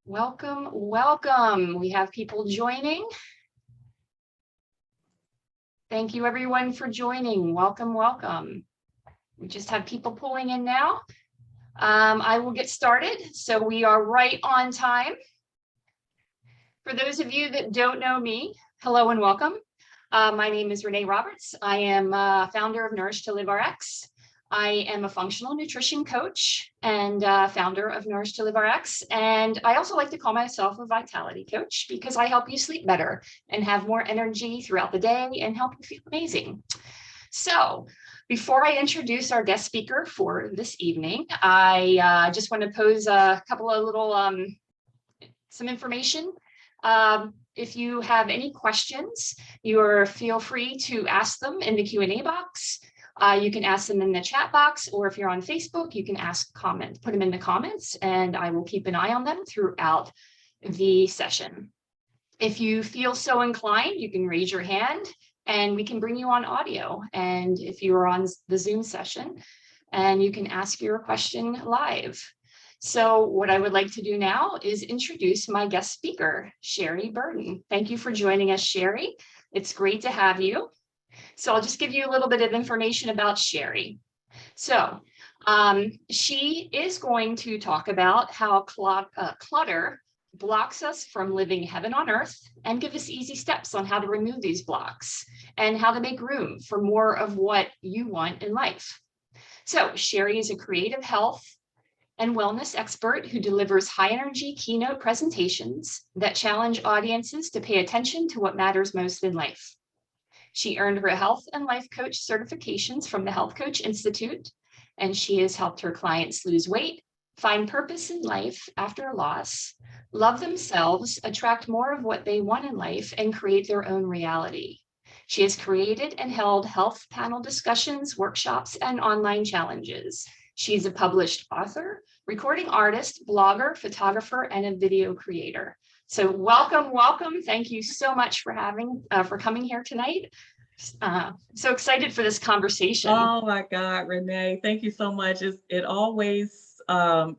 Welcome, welcome. We have people joining. Thank you everyone for joining. Welcome, welcome. We just have people pulling in now. I will get started. So we are right on time. For those of you that don't know me, hello and welcome. My name is Renee Roberts. I am founder of Nourish to Live RX. I am a functional nutrition coach and founder of Nourish to Live RX. And I also like to call myself a vitality coach because I help you sleep better and have more energy throughout the day and help you feel amazing. So before I introduce our guest speaker for this evening, I just want to pose a couple of little, some information. If you have any questions, feel free to ask them in the Q&A box. You can ask them in the chat box, or if you're on Facebook, you can put them in the comments, and I will keep an eye on them throughout the session. If you feel so inclined, you can raise your hand and we can bring you on audio. And if you are on the Zoom session, and you can ask your question live. So what I would like to do now is introduce my guest speaker, Sherry Burden. Thank you for joining us, Sherry. It's great to have you. So I'll just give you a little bit of information about Sherry. So she is going to talk about how clutter blocks us from living heaven on earth and give us easy steps on how to remove these blocks and how to make room for more of what you want in life. So Sherry is a creative health and wellness expert who delivers high energy keynote presentations that challenge audiences to pay attention to what matters most in life. She earned her health and life coach certifications from the Health Coach Institute, and she has helped her clients lose weight, find purpose in life after a loss, love themselves, attract more of what they want in life, and create their own reality. She has created and held health panel discussions, workshops, and online challenges. She's a published author, recording artist, blogger, photographer, and a video creator. So welcome, welcome. Thank you so much for coming here tonight. So excited for this conversation. Oh my God, Renee, thank you so much. It always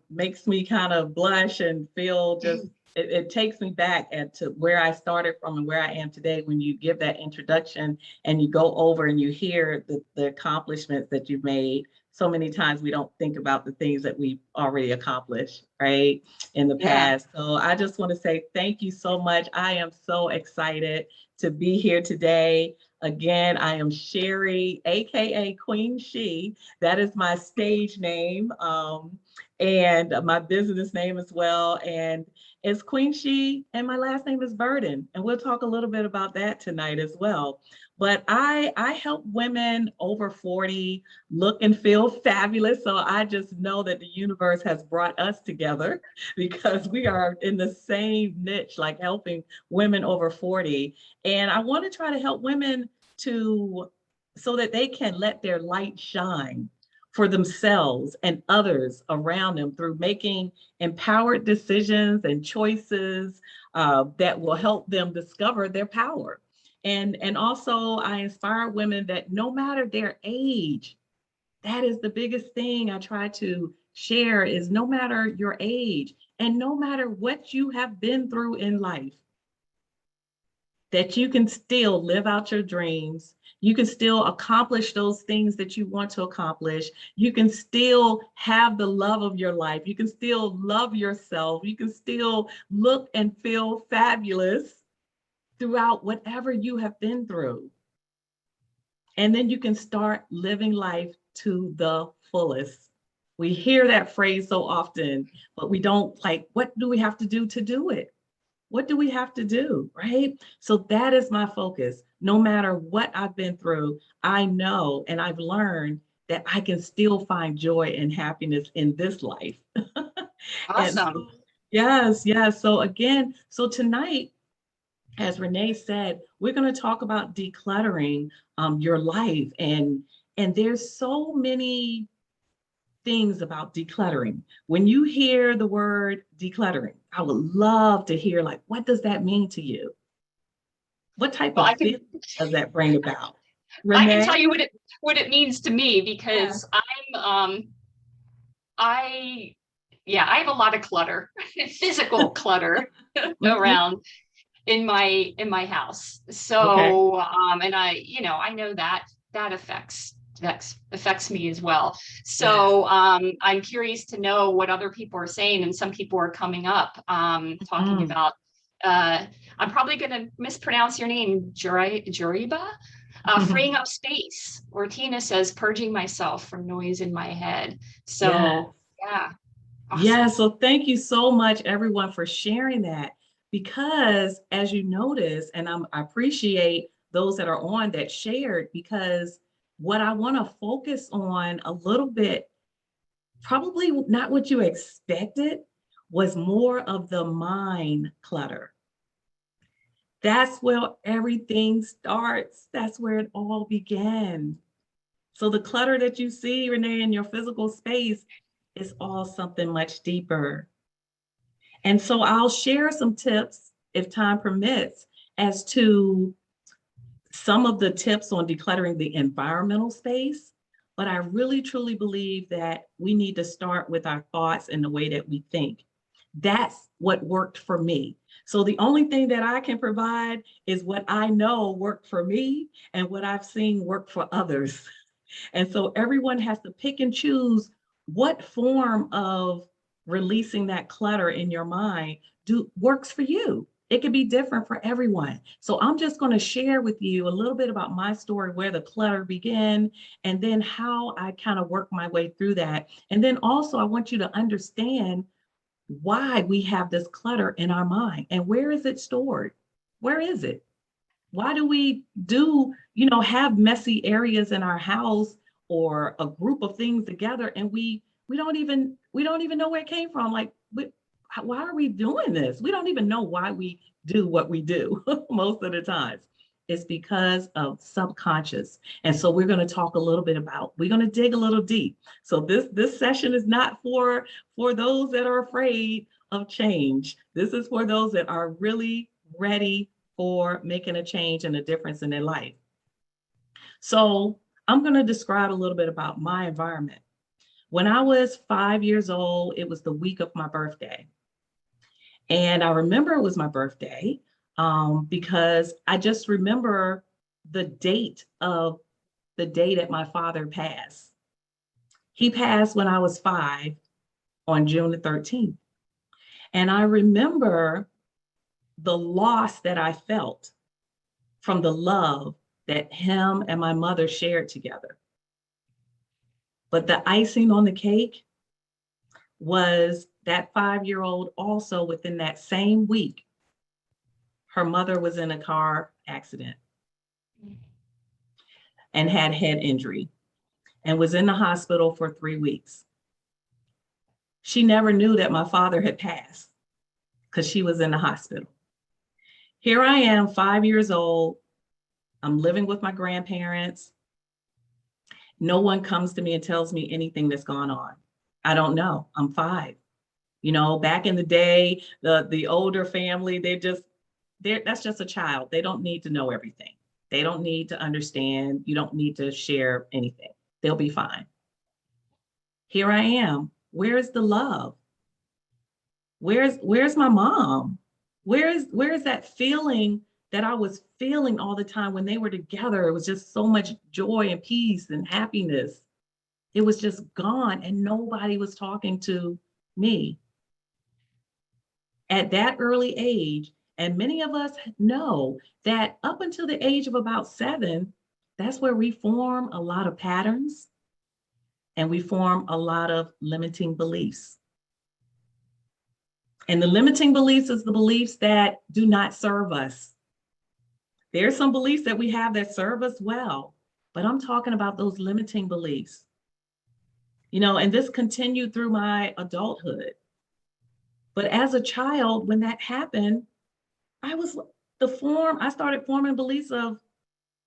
makes me kind of blush and feel just, it takes me back to where I started from and where I am today when you give that introduction and you go over and you hear the accomplishments that you've made. So many times we don't think about the things that we've already accomplished, right, in the past. So I just want to say thank you so much. I am so excited to be here today. Again, I am Sherry, AKA QueenShe. That is my stage name and my business name as well. And it's QueenShe, and my last name is Burden. And we'll talk a little bit about that tonight as well. But I help women over 40 look and feel fabulous. So I just know that the universe has brought us together because we are in the same niche, like helping women over 40. And I want to try to help women so that they can let their light shine for themselves and others around them through making empowered decisions and choices that will help them discover their power. And also I inspire women that no matter their age, that is the biggest thing I try to share, is no matter your age and no matter what you have been through in life, that you can still live out your dreams. You can still accomplish those things that you want to accomplish. You can still have the love of your life. You can still love yourself. You can still look and feel fabulous throughout whatever you have been through. And then you can start living life to the fullest. We hear that phrase so often, but we don't, like, what do we have to do it? What do we have to do, right? So that is my focus. No matter what I've been through, I know and I've learned that I can still find joy and happiness in this life. Awesome. So, yes, yes. So tonight, as Renee said, we're going to talk about decluttering your life. And there's so many things about decluttering. When you hear the word decluttering, I would love to hear, like, what does that mean to you? What type of feeling does that bring about? Renee? I can tell you what it means to me, because I Yeah, I have a lot of clutter, physical clutter Mhm. around in my house. Okay. So and I know that affects me as well. Yes. So I'm curious to know what other people are saying, and some people are coming up talking Mm. about I'm probably going to mispronounce your name, Juriba. Freeing up space, or Tina says, purging myself from noise in my head. Yes. So yeah, Yeah, awesome. so thank you so much, everyone, for sharing that. Because as you notice, and I appreciate those that are on that shared, because what I want to focus on a little bit, probably not what you expected, was more of the mind clutter. That's where everything starts. That's where it all began. So the clutter that you see, Renee, in your physical space is all something much deeper. And so I'll share some tips, if time permits, as to some of the tips on decluttering the environmental space. But I really truly believe that we need to start with our thoughts and the way that we think. That's what worked for me. So the only thing that I can provide is what I know worked for me and what I've seen work for others. And so everyone has to pick and choose what form of releasing that clutter in your mind works for you. It could be different for everyone. So I'm just going to share with you a little bit about my story, where the clutter began, and then how I kind of work my way through that. And then also I want you to understand why we have this clutter in our mind and where is it stored? Where is it? Why do we have messy areas in our house or a group of things together, and we don't even know where it came from? Like, why are we doing this? We don't even know why we do what we do most of the times. It's because of subconscious. And so we're going to dig a little deep. So this session is not for those that are afraid of change. This is for those that are really ready for making a change and a difference in their life. So I'm going to describe a little bit about my environment. When I was 5 years old, it was the week of my birthday. And I remember it was my birthday because I just remember the date of the day that my father passed. He passed when I was 5 on June the 13th. And I remember the loss that I felt from the love that him and my mother shared together. But the icing on the cake was that 5-year-old also within that same week, her mother was in a car accident and had head injury and was in the hospital for 3 weeks. She never knew that my father had passed because she was in the hospital. Here I am, 5 years old. I'm living with my grandparents. No one comes to me and tells me anything that's gone on. I don't know. I'm 5. Back in the day, the older family, that's just a child. They don't need to know everything. They don't need to understand. You don't need to share anything. They'll be fine. Here I am. Where's the love? Where's my mom? Where's that feeling that I was feeling all the time when they were together? It was just so much joy and peace and happiness. It was just gone, and nobody was talking to me at that early age. And many of us know that up until the age of about 7, that's where we form a lot of patterns and we form a lot of limiting beliefs. And the limiting beliefs is the beliefs that do not serve us. There's some beliefs that we have that serve us well, but I'm talking about those limiting beliefs. And this continued through my adulthood. But as a child, when that happened, I was I started forming beliefs of,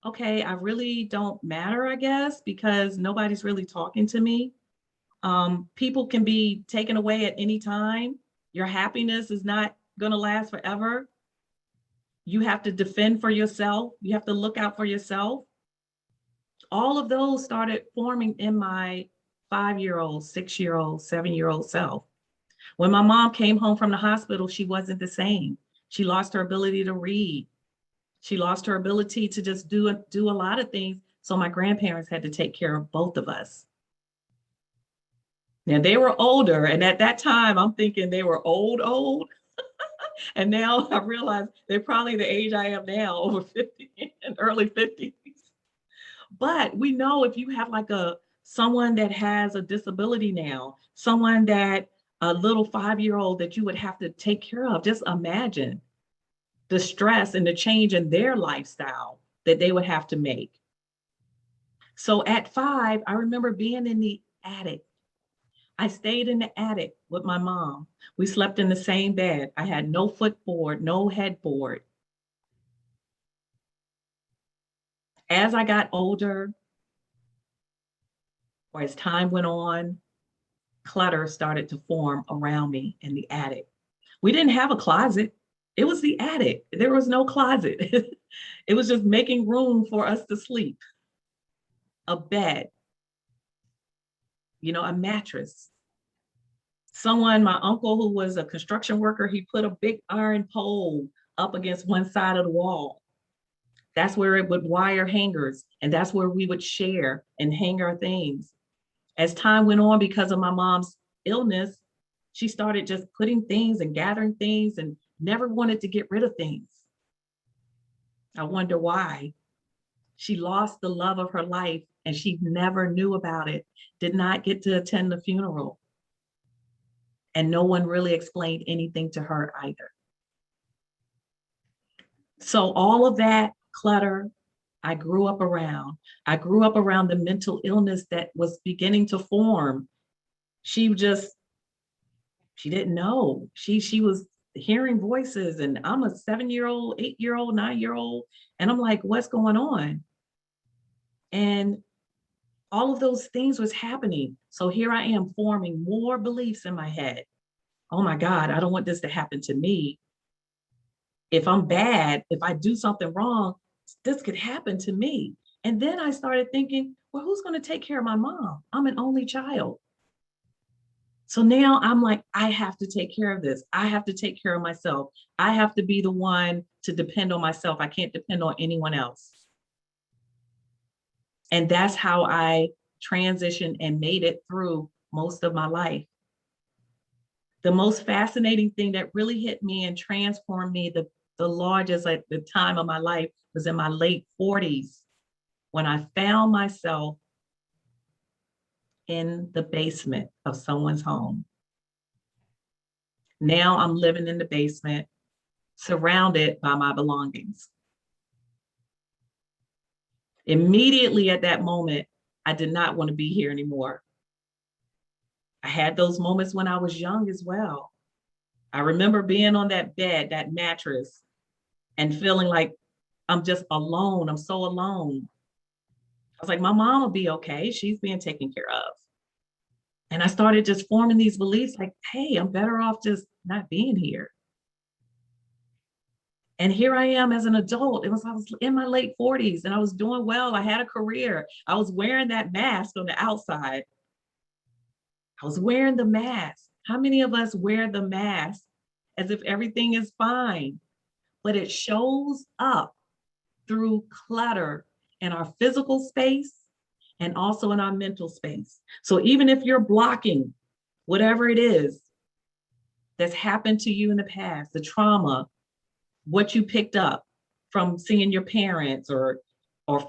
okay, I really don't matter, I guess, because nobody's really talking to me. People can be taken away at any time. Your happiness is not going to last forever. You have to defend for yourself. You have to look out for yourself. All of those started forming in my 5-year-old, 6-year-old, 7-year-old self. When my mom came home from the hospital, she wasn't the same. She lost her ability to read. She lost her ability to just do a lot of things. So my grandparents had to take care of both of us. Now they were older, and at that time, I'm thinking they were old. And now I realize they're probably the age I am now, over 50 and early 50s. But we know if you have like someone that has a disability now, someone that a little 5-year-old that you would have to take care of, just imagine the stress and the change in their lifestyle that they would have to make. So at 5, I remember being in the attic. I stayed in the attic with my mom. We slept in the same bed. I had no footboard, no headboard. As I got older, or as time went on, clutter started to form around me in the attic. We didn't have a closet. It was the attic. There was no closet. It was just making room for us to sleep. A bed, a mattress. My uncle who was a construction worker, he put a big iron pole up against one side of the wall. That's where it would wire hangers, and that's where we would share and hang our things. As time went on, because of my mom's illness, she started just putting things and gathering things and never wanted to get rid of things. I wonder why. She lost the love of her life and she never knew about it, did not get to attend the funeral. And no one really explained anything to her either. So all of that clutter, I grew up around. I grew up around the mental illness that was beginning to form. She didn't know. She was hearing voices, and I'm a 7-year-old, 8-year-old, 9-year-old, and I'm like, what's going on? And all of those things was happening. So here I am forming more beliefs in my head. Oh my God, I don't want this to happen to me. If I'm bad, if I do something wrong, this could happen to me. And then I started thinking, well, who's going to take care of my mom? I'm an only child. So now I'm like, I have to take care of this. I have to take care of myself. I have to be the one to depend on myself. I can't depend on anyone else. And that's how I transitioned and made it through most of my life. The most fascinating thing that really hit me and transformed me the largest at the time of my life was in my late 40s, when I found myself in the basement of someone's home. Now I'm living in the basement, surrounded by my belongings. Immediately at that moment, I did not want to be here anymore. I had those moments when I was young as well. I remember being on that bed, that mattress, and feeling like I'm just alone. I'm so alone. I was like, my mom will be okay. She's being taken care of. And I started just forming these beliefs like, hey, I'm better off just not being here. And here I am as an adult. I was in my late 40s and I was doing well. I had a career. I was wearing that mask on the outside. I was wearing the mask. How many of us wear the mask as if everything is fine? But it shows up through clutter in our physical space and also in our mental space. So even if you're blocking whatever it is that's happened to you in the past, the trauma, what you picked up from seeing your parents or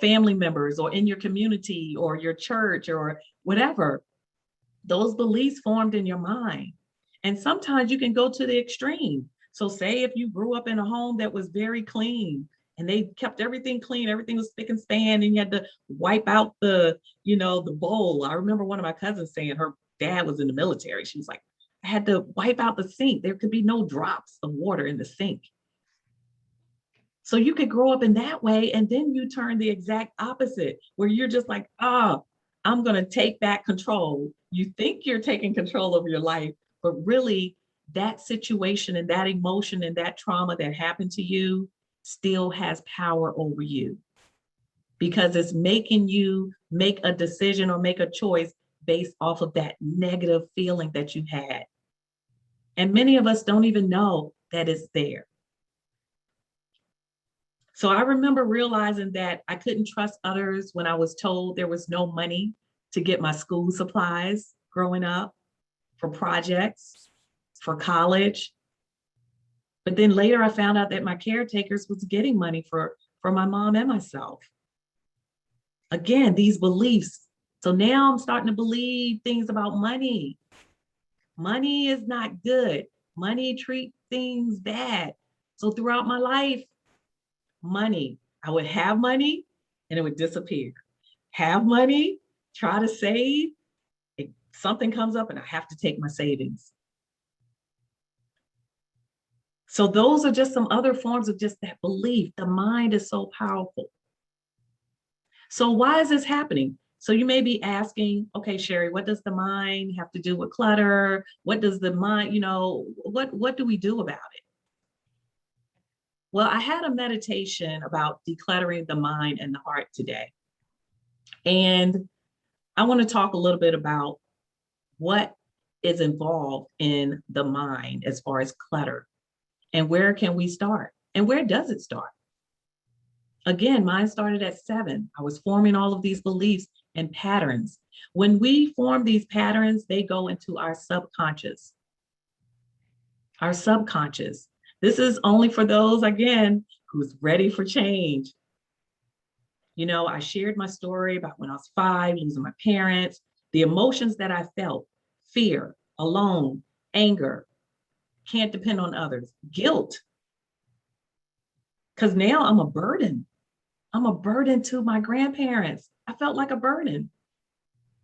family members or in your community or your church or whatever, those beliefs formed in your mind. And sometimes you can go to the extreme. So say if you grew up in a home that was very clean and they kept everything clean, everything was spick and span, and you had to wipe out the bowl. I remember one of my cousins saying her dad was in the military. She was like, I had to wipe out the sink. There could be no drops of water in the sink. So you could grow up in that way, and then you turn the exact opposite, where you're just like, I'm going to take back control. You think you're taking control of your life, but really that situation and that emotion and that trauma that happened to you still has power over you, because it's making you make a decision or make a choice based off of that negative feeling that you had. And many of us don't even know that it's there. So I remember realizing that I couldn't trust others when I was told there was no money to get my school supplies growing up, for projects, for college. But then later I found out that my caretakers was getting money for my mom and myself. Again, these beliefs. So now I'm starting to believe things about money. Money is not good. Money treats things bad. So throughout my life, money, I would have money and it would disappear. Have money, try to save, something comes up and I have to take my savings. So those are just some other forms of just that belief. The mind is so powerful. So why is this happening? So you may be asking, okay, Sherry, what does the mind have to do with clutter? What does the mind, what do we do about it? Well, I had a meditation about decluttering the mind and the heart today. And I want to talk a little bit about what is involved in the mind as far as clutter, and where can we start, and where does it start? Again, mine started at 7. I was forming all of these beliefs and patterns. When we form these patterns, they go into our subconscious. Our subconscious. This is only for those, again, who's ready for change. I shared my story about when I was 5, losing my parents, the emotions that I felt: fear, alone, anger, can't depend on others, guilt. Because now I'm a burden. I'm a burden to my grandparents. I felt like a burden.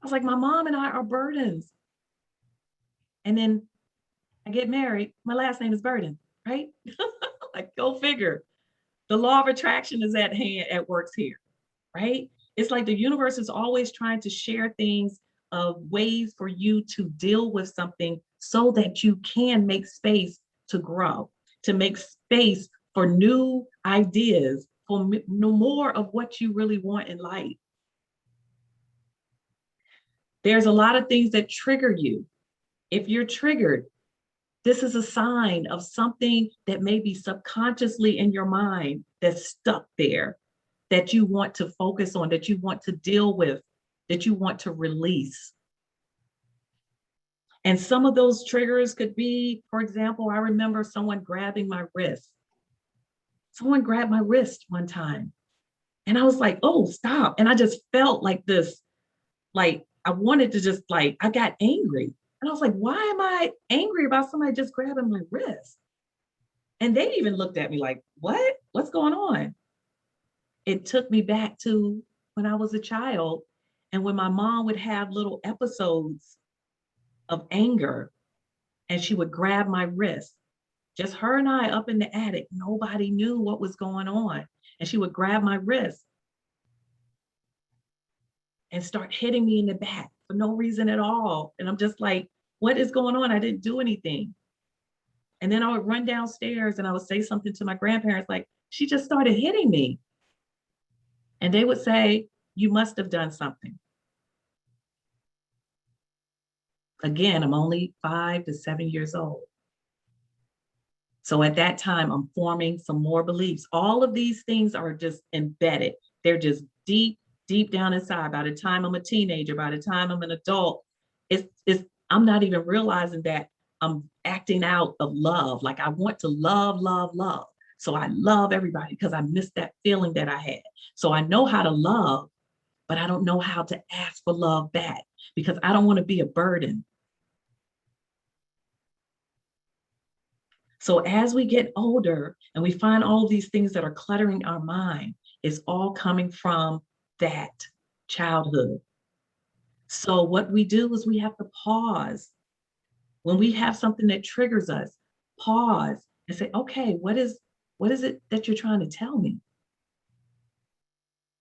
I was like, my mom and I are burdens. And then I get married. My last name is Burden, right? Like, go figure. The law of attraction is at works here, right? It's like the universe is always trying to share things of ways for you to deal with something so that you can make space to grow, to make space for new ideas, for more of what you really want in life. There's a lot of things that trigger you. If you're triggered, this is a sign of something that may be subconsciously in your mind that's stuck there, that you want to focus on, that you want to deal with, that you want to release. And some of those triggers could be, for example, I remember someone grabbing my wrist. Someone grabbed my wrist one time. And I was like, oh, stop. And I just felt like this, like I wanted to just I got angry. And I was like, why am I angry about somebody just grabbing my wrist? And they even looked at me like, what? What's going on? It took me back to when I was a child and when my mom would have little episodes of anger and she would grab my wrist. Just her and I up in the attic. Nobody knew what was going on. And she would grab my wrist and start hitting me in the back for no reason at all. And I'm just like, what is going on? I didn't do anything. And then I would run downstairs and I would say something to my grandparents, like, she just started hitting me. And they would say, you must have done something. Again, I'm only 5 to 7 years old. So at that time, I'm forming some more beliefs. All of these things are just embedded. They're just deep, deep down inside. By the time I'm a teenager, by the time I'm an adult, I'm not even realizing that I'm acting out of love. Like I want to love, love, love. So I love everybody because I missed that feeling that I had. So I know how to love, but I don't know how to ask for love back because I don't want to be a burden. So as we get older and we find all of these things that are cluttering our mind, it's all coming from that childhood. So what we do is we have to pause. When we have something that triggers us, pause and say, okay, what is it that you're trying to tell me?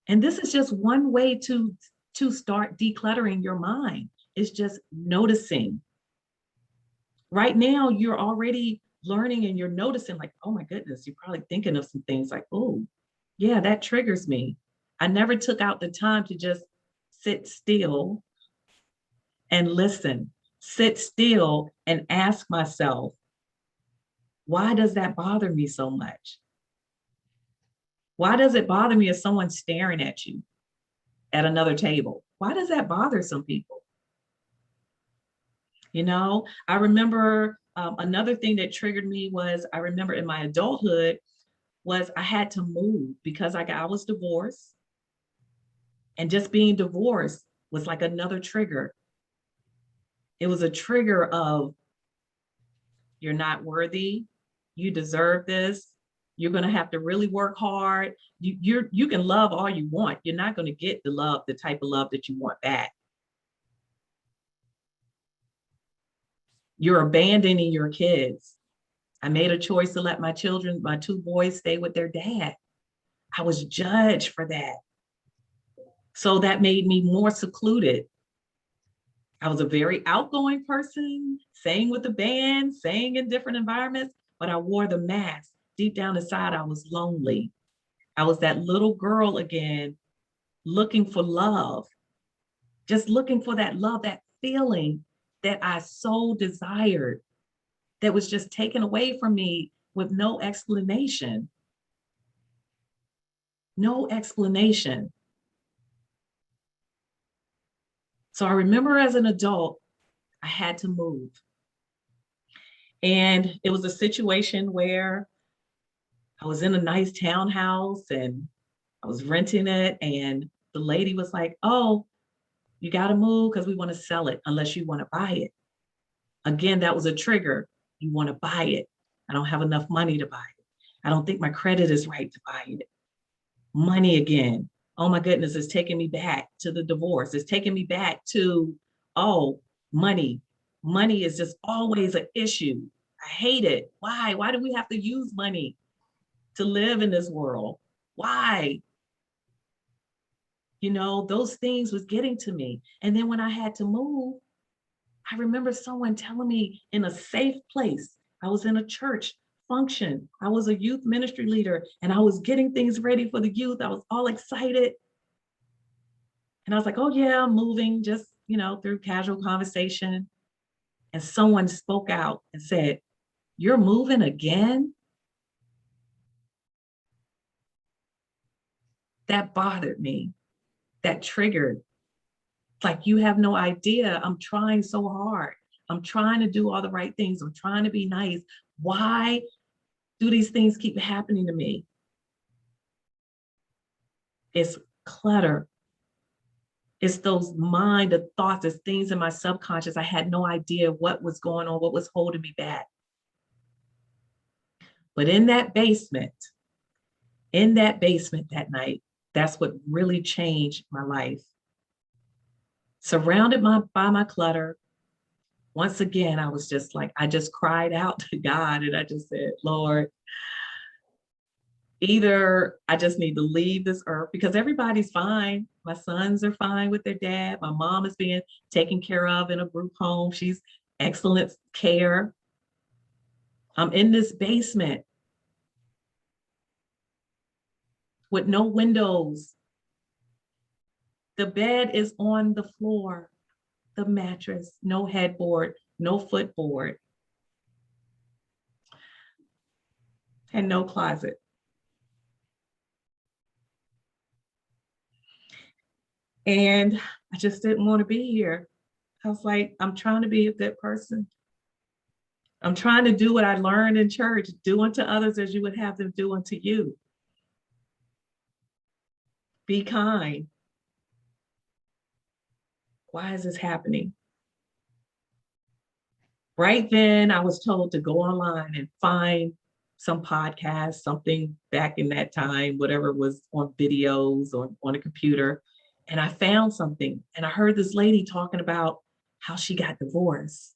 And this is just one way to start decluttering your mind. It's just noticing. Right now, you're already learning and you're noticing like, oh my goodness, you're probably thinking of some things like, oh, yeah, that triggers me. I never took out the time to just sit still and listen, sit still and ask myself, Why does that bother me so much? Why does it bother me if someone's staring at you at another table? Why does that bother some people? You know, I remember another thing that triggered me was I remember in my adulthood was I had to move because I was divorced, and just being divorced was like another trigger. It was a trigger of you're not worthy, you deserve this, you're going to have to really work hard. You can love all you want. You're not going to get the type of love that you want back. You're abandoning your kids. I made a choice to let my children, my two boys, stay with their dad. I was judged for that. So that made me more secluded. I was a very outgoing person, sang with the band, sang in different environments, but I wore the mask. Deep down inside, I was lonely. I was that little girl again, looking for love, just looking for that love, that feeling that I so desired, that was just taken away from me with no explanation. No explanation. So I remember as an adult, I had to move. And it was a situation where I was in a nice townhouse and I was renting it. And the lady was like, "Oh, you got to move because we want to sell it unless you want to buy it." Again, that was a trigger. You want to buy it. I don't have enough money to buy it. I don't think my credit is right to buy it. Money again. Oh my goodness, it's taking me back to the divorce. It's taking me back to, oh, money. Money is just always an issue. I hate it. Why? Why do we have to use money to live in this world? Why? You know, those things was getting to me. And then when I had to move, I remember someone telling me in a safe place, I was in a church function. I was a youth ministry leader and I was getting things ready for the youth. I was all excited. And I was like, "Oh yeah, I'm moving," just, through casual conversation. And someone spoke out and said, "You're moving again?" That bothered me. That triggered. It's like, you have no idea. I'm trying so hard. I'm trying to do all the right things. I'm trying to be nice. Why do these things keep happening to me? It's clutter. It's those the thoughts, there's things in my subconscious. I had no idea what was going on, what was holding me back. But in that basement that night, that's what really changed my life. Surrounded by my clutter, once again, I was just like, I just cried out to God and I just said, "Lord, either I just need to leave this earth because everybody's fine. My sons are fine with their dad. My mom is being taken care of in a group home. She's excellent care. I'm in this basement with no windows. The bed is on the floor, the mattress, no headboard, no footboard, and no closet." And I just didn't want to be here. I was like, I'm trying to be a good person. I'm trying to do what I learned in church, do unto others as you would have them do unto you. Be kind. Why is this happening? Right then, I was told to go online and find some podcast, something back in that time, whatever was on videos or on a computer. And I found something and I heard this lady talking about how she got divorced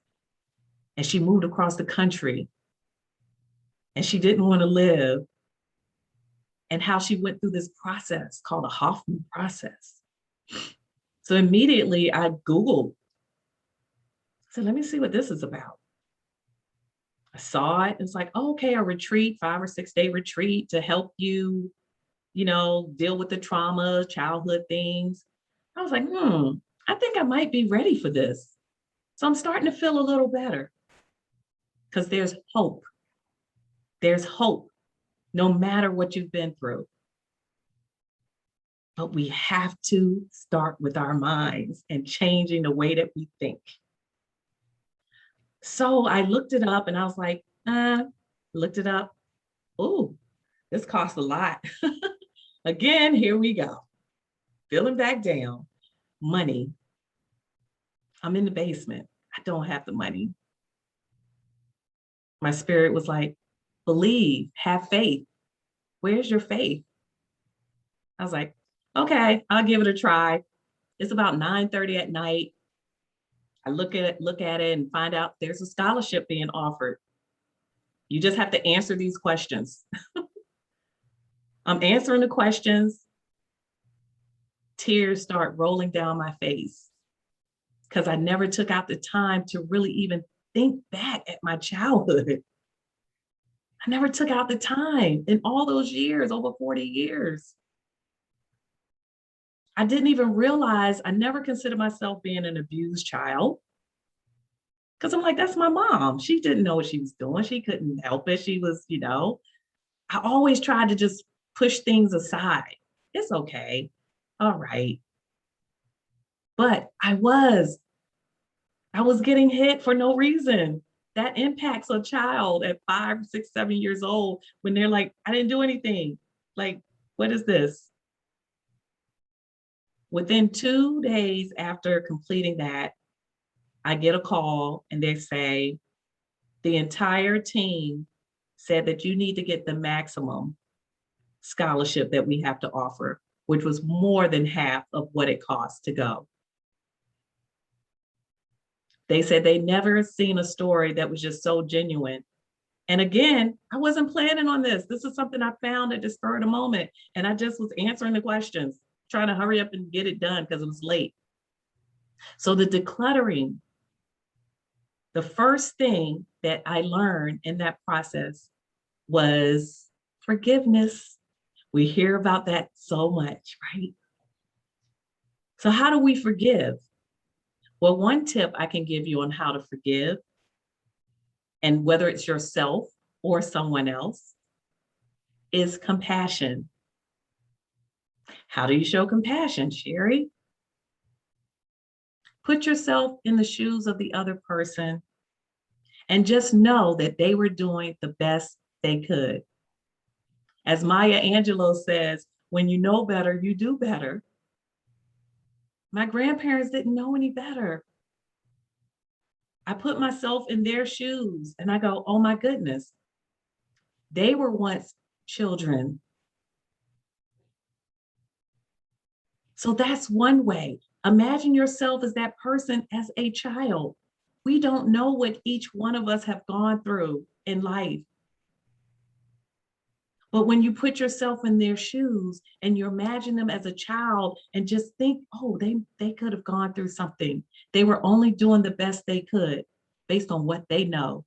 and she moved across the country and she didn't want to live, and how she went through this process called a Hoffman process. So immediately I Googled, so let me see what this is about. I saw it. It's like, oh, okay, a retreat, 5 or 6 day retreat to help you, deal with the trauma, childhood things. I was like, I think I might be ready for this. So I'm starting to feel a little better because there's hope. There's hope, no matter what you've been through. But we have to start with our minds and changing the way that we think. So I looked it up and I was like, looked it up. Oh, this costs a lot. Again, here we go. Feeling back down. Money. I'm in the basement. I don't have the money. My spirit was like, believe, have faith. Where's your faith? I was like, okay, I'll give it a try. It's about 9:30 at night. I look at it and find out there's a scholarship being offered. You just have to answer these questions. I'm answering the questions. Tears start rolling down my face because I never took out the time to really even think back at my childhood. I never took out the time in all those years, over 40 years. I didn't even realize, I never considered myself being an abused child. Because I'm like, that's my mom. She didn't know what she was doing. She couldn't help it. She was, I always tried to just push things aside. It's okay. All right. But I was getting hit for no reason. That impacts a child at 5, 6, 7 years old when they're like, I didn't do anything. Like, what is this? Within 2 days after completing that, I get a call and they say, the entire team said that you need to get the maximum scholarship that we have to offer, which was more than half of what it costs to go. They said they never seen a story that was just so genuine. And again, I wasn't planning on this. This is something I found at the spur of the moment. And I just was answering the questions, trying to hurry up and get it done because it was late. So the decluttering, the first thing that I learned in that process was forgiveness. We hear about that so much, right? So how do we forgive? Well, one tip I can give you on how to forgive, and whether it's yourself or someone else, is compassion. How do you show compassion, Sherry? Put yourself in the shoes of the other person and just know that they were doing the best they could. As Maya Angelou says, when you know better, you do better. My grandparents didn't know any better. I put myself in their shoes and I go, oh my goodness, they were once children. So that's one way. Imagine yourself as that person as a child. We don't know what each one of us have gone through in life. But when you put yourself in their shoes and you imagine them as a child and just think, oh, they could have gone through something. They were only doing the best they could based on what they know.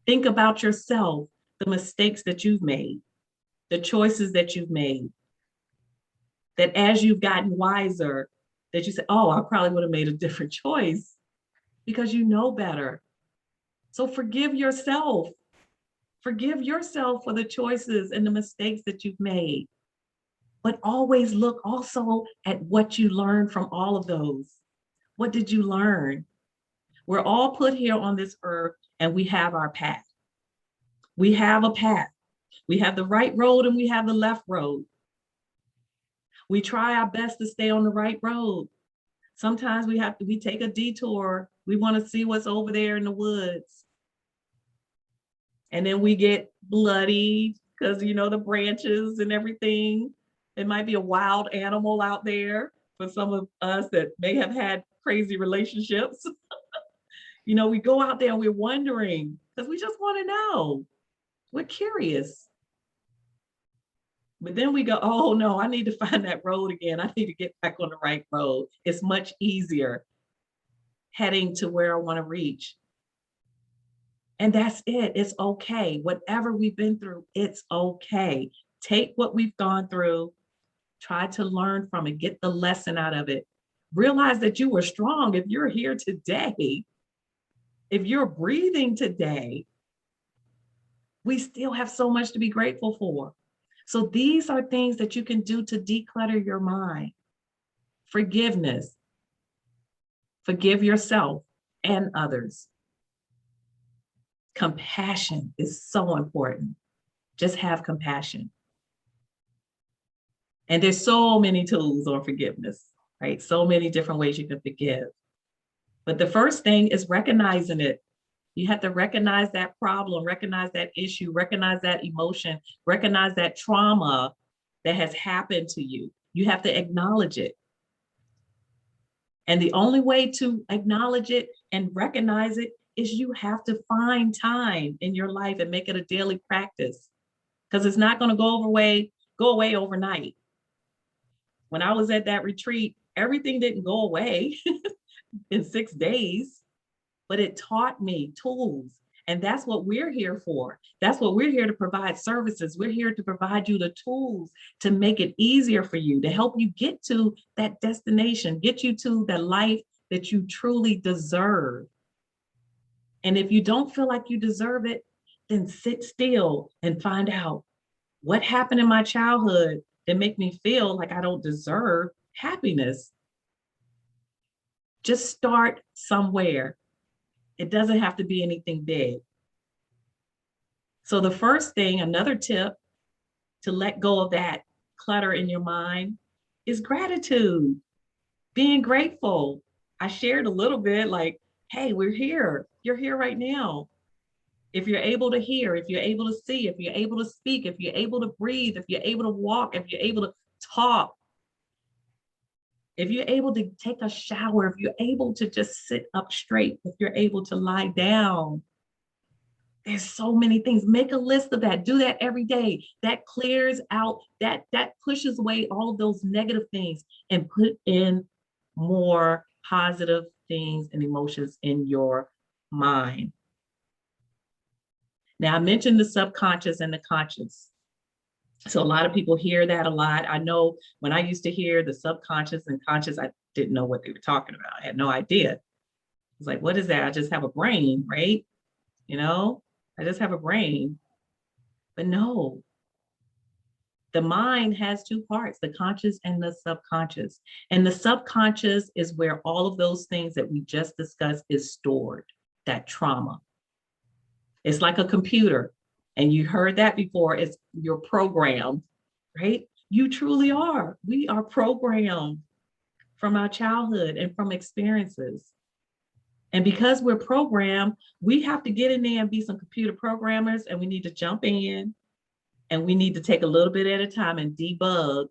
Think about yourself, the mistakes that you've made, the choices that you've made, that as you've gotten wiser, that you say, oh, I probably would have made a different choice because you know better. So forgive yourself. Forgive yourself for the choices and the mistakes that you've made. But always look also at what you learned from all of those. What did you learn? We're all put here on this earth and we have our path. We have a path. We have the right road and we have the left road. We try our best to stay on the right road. Sometimes we take a detour. We want to see what's over there in the woods. And then we get bloody because, the branches and everything. It might be a wild animal out there for some of us that may have had crazy relationships. We go out there and we're wondering because we just want to know. We're curious. But then we go, oh no, I need to find that road again. I need to get back on the right road. It's much easier heading to where I want to reach. And that's it. It's okay. Whatever we've been through, it's okay. Take what we've gone through, try to learn from it, get the lesson out of it. Realize that you were strong. If you're here today, if you're breathing today, We still have so much to be grateful for. So these are things that you can do to declutter your mind. Forgiveness. Forgive yourself and others. Compassion is so important. Just have compassion. And there's so many tools on forgiveness, right? So many different ways you can forgive. But the first thing is recognizing it. You have to recognize that problem, recognize that issue, recognize that emotion, recognize that trauma that has happened to you. You have to acknowledge it. And the only way to acknowledge it and recognize it is you have to find time in your life and make it a daily practice, because it's not going to go away overnight. When I was at that retreat, everything didn't go away in 6 days, but it taught me tools. And that's what we're here for. That's what we're here to provide services. We're here to provide you the tools to make it easier for you, to help you get to that destination, get you to the life that you truly deserve. And if you don't feel like you deserve it, then sit still and find out what happened in my childhood that make me feel like I don't deserve happiness. Just start somewhere. It doesn't have to be anything big. So the first thing, another tip to let go of that clutter in your mind is gratitude, being grateful. I shared a little bit like, hey, we're here. You're here right now. If you're able to hear, if you're able to see, if you're able to speak, if you're able to breathe, if you're able to walk, if you're able to talk, if you're able to take a shower, if you're able to just sit up straight, if you're able to lie down, there's so many things. Make a list of that. Do that every day. That clears out, that pushes away all of those negative things and put in more positive things and emotions in your mind. Now, I mentioned the subconscious and the conscious. So a lot of people hear that a lot. I know when I used to hear the subconscious and conscious, I didn't know what they were talking about. I had no idea. It's like, what is that? I just have a brain, right? You know, I just have a brain. But no, the mind has two parts, the conscious and the subconscious. And the subconscious is where all of those things that we just discussed is stored, that trauma. It's like a computer. And you heard that before, it's you're programmed, right? You truly are. We are programmed from our childhood and from experiences. And because we're programmed, we have to get in there and be some computer programmers, and we need to jump in and we need to take a little bit at a time and debug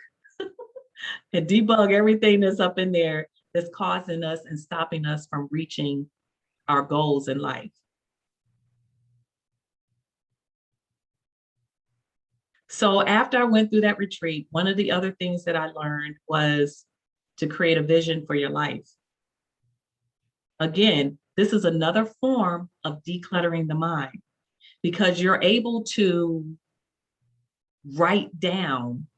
and debug everything that's up in there that's causing us and stopping us from reaching our goals in life. So after I went through that retreat, one of the other things that I learned was to create a vision for your life. Again, this is another form of decluttering the mind, because you're able to write down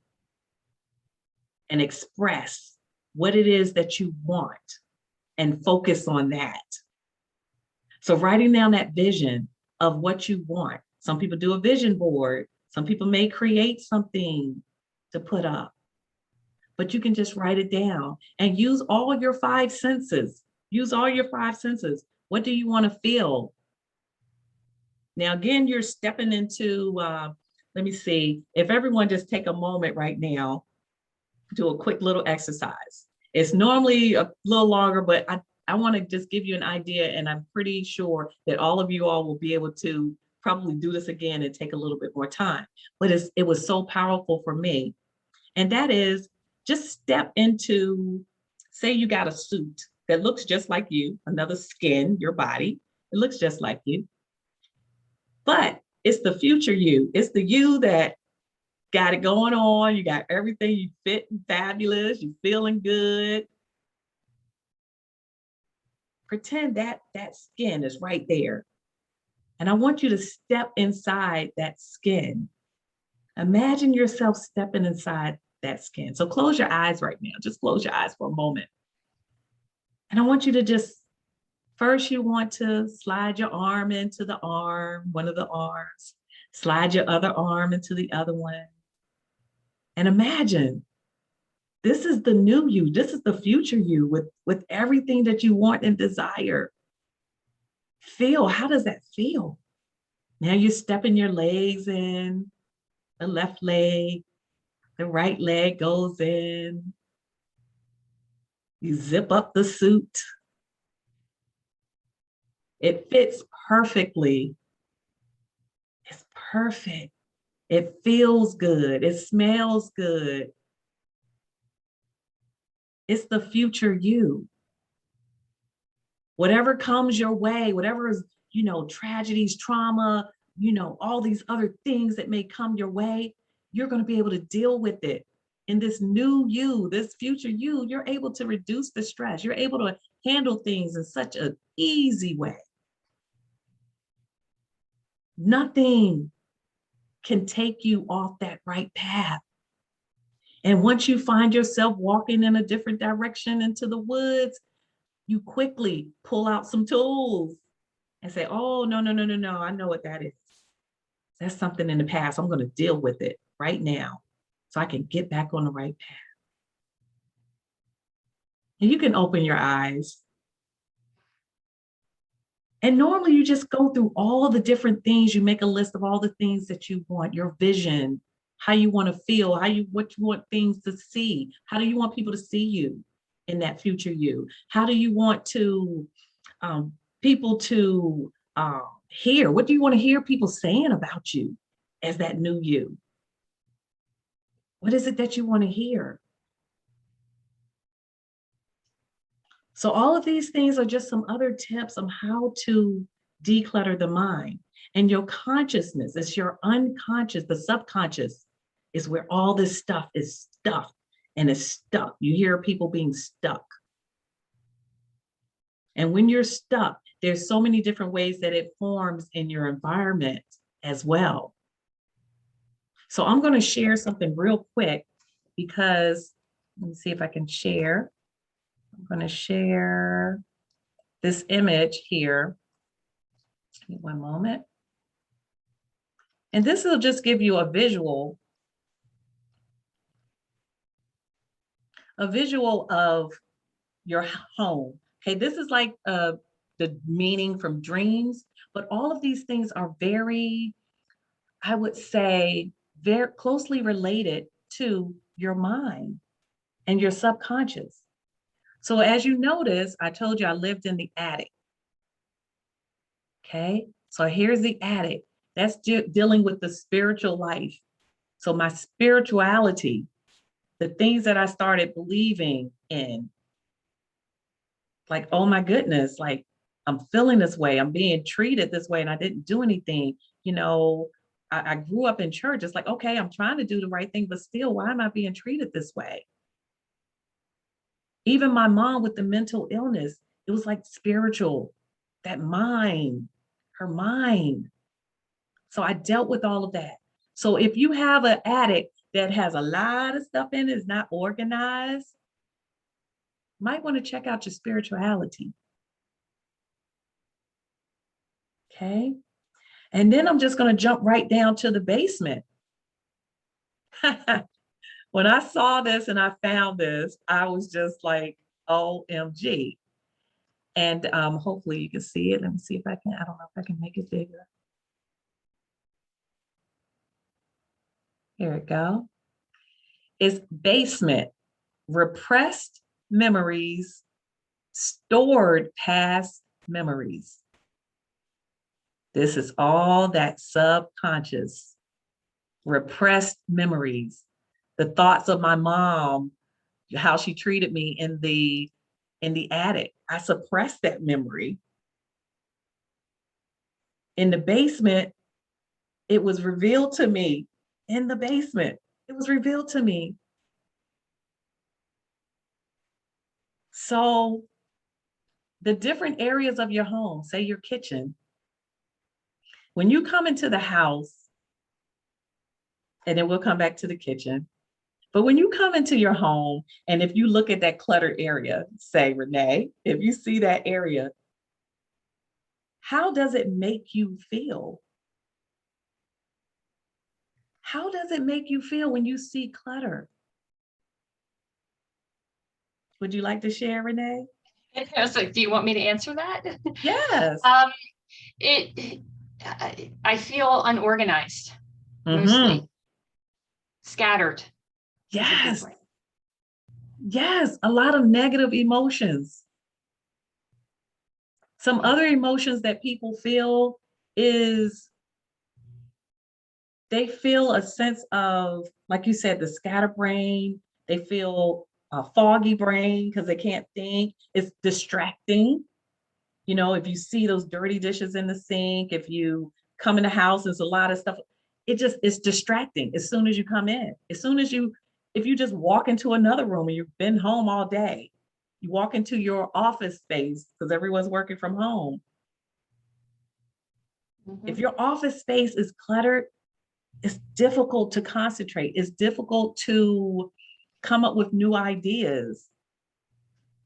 and express what it is that you want and focus on that. So writing down that vision of what you want. Some people do a vision board. Some people may create something to put up, but you can just write it down and use all your 5 senses. Use all your 5 senses. What do you want to feel? Now, again, you're stepping into, let me see, if everyone just take a moment right now, do a quick little exercise. It's normally a little longer, but I want to just give you an idea, and I'm pretty sure that all of you all will be able to probably do this again and take a little bit more time. But it was so powerful for me. And that is just step into, say you got a suit that looks just like you, another skin, your body, it looks just like you. But it's the future you. It's the you that got it going on. You got everything, you fit and fabulous, you feeling good. Pretend that skin is right there. And I want you to step inside that skin. Imagine yourself stepping inside that skin. So close your eyes right now. Just close your eyes for a moment. And I want you to just, first you want to slide your arm into the arm, one of the arms. Slide your other arm into the other one. And imagine, this is the new you. This is the future you with everything that you want and desire. Feel, how does that feel? Now you're stepping your legs in, the left leg, the right leg goes in. You zip up the suit. It fits perfectly. It's perfect. It feels good. It smells good. It's the future you. Whatever comes your way, whatever is, tragedies, trauma, all these other things that may come your way, you're going to be able to deal with it. In this new you, this future you, you're able to reduce the stress. You're able to handle things in such an easy way. Nothing can take you off that right path. And once you find yourself walking in a different direction into the woods, you quickly pull out some tools and say, oh, no, no, no, no, no, I know what that is. That's something in the past. I'm going to deal with it right now so I can get back on the right path. And you can open your eyes. And normally you just go through all the different things. You make a list of all the things that you want, your vision, how you want to feel, what you want things to see. How do you want people to see you in that future you? How do you want to people to hear? What do you want to hear people saying about you as that new you? What is it that you want to hear? So all of these things are just some other tips on how to declutter the mind. And your consciousness, it's your unconscious, the subconscious is where all this stuff is stuffed and is stuck. You hear people being stuck. And when you're stuck, there's so many different ways that it forms in your environment as well. So I'm going to share something real quick because let me see if I can share. I'm going to share this image here. Give me one moment. And this will just give you a visual of your home. Okay, this is like the meaning from dreams, but all of these things are very, I would say, very closely related to your mind and your subconscious. So as you notice, I told you I lived in the attic. Okay, so here's the attic. That's dealing with the spiritual life. So my spirituality, the things that I started believing in, like, oh my goodness, like I'm feeling this way, I'm being treated this way, and I didn't do anything. I grew up in church. It's like, okay, I'm trying to do the right thing, but still, why am I being treated this way? Even my mom with the mental illness, it was like spiritual, that mind, her mind. So I dealt with all of that. So if you have an attic that has a lot of stuff in it, is not organized, you might want to check out your spirituality. Okay. And then I'm just going to jump right down to the basement. When I saw this and I found this, I was just like, OMG. And hopefully you can see it. Let me see if I can. I don't know if I can make it bigger. Here we go. It's basement, repressed memories, stored past memories. This is all that subconscious, repressed memories, the thoughts of my mom, how she treated me in the attic. I suppressed that memory. In the basement, it was revealed to me. In the basement, it was revealed to me. So the different areas of your home, say your kitchen, when you come into the house, and then we'll come back to the kitchen, but when you come into your home, and if you look at that cluttered area, say, Renee, if you see that area, how does it make you feel? How does it make you feel when you see clutter? Would you like to share, Renee? I was like, do you want me to answer that? Yes. Um, I feel unorganized, Mm-hmm. mostly scattered is a good Yes. word. Yes. A lot of negative emotions. Some other emotions that people feel is they feel a sense of, like you said, the scatterbrain. They feel a foggy brain because they can't think. It's distracting. You know, if you see those dirty dishes in the sink, if you come in the house, there's a lot of stuff. It's distracting as soon as you come in. As soon as you, if you just walk into another room and you've been home all day, you walk into your office space because everyone's working from home. If Mhm. your office space is cluttered, it's difficult to concentrate. It's difficult to come up with new ideas.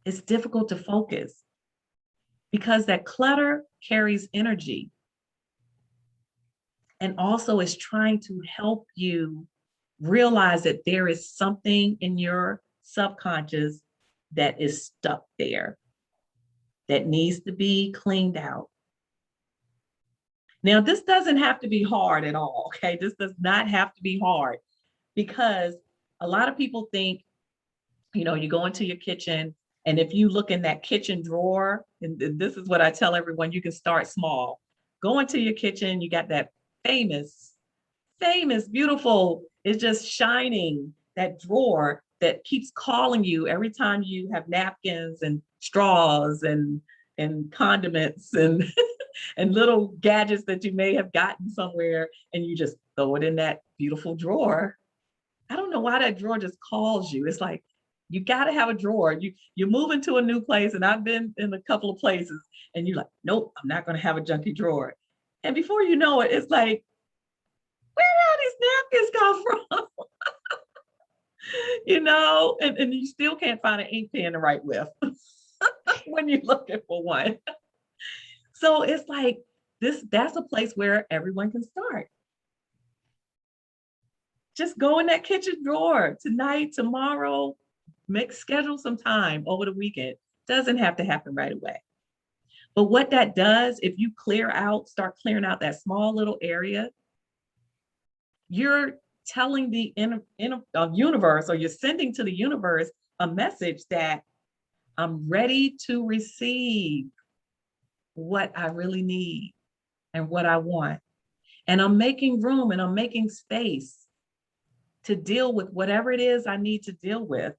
It's difficult to focus because that clutter carries energy and also is trying to help you realize that there is something in your subconscious that is stuck there that needs to be cleaned out. Now, this doesn't have to be hard at all, okay? This does not have to be hard because a lot of people think, you know, you go into your kitchen and if you look in that kitchen drawer, and this is what I tell everyone, you can start small. Go into your kitchen, you got that famous, famous, beautiful, it's just shining, that drawer that keeps calling you every time you have napkins and straws and condiments and and little gadgets that you may have gotten somewhere and you just throw it in that beautiful drawer. I don't know why that drawer just calls you. It's like you got to have a drawer. You move into a new place, and I've been in a couple of places, and you're like, nope, I'm not going to have a junky drawer. And before you know it, it's like, where did all these napkins come from? You know, and you still can't find an ink pen to write with when you're looking for one. So it's like this. That's a place where everyone can start. Just go in that kitchen drawer tonight, tomorrow, make schedule some time over the weekend. Doesn't have to happen right away. But what that does, if you start clearing out that small little area, you're telling the universe, or you're sending to the universe a message that I'm ready to receive what I really need and what I want. And I'm making room and I'm making space to deal with whatever it is I need to deal with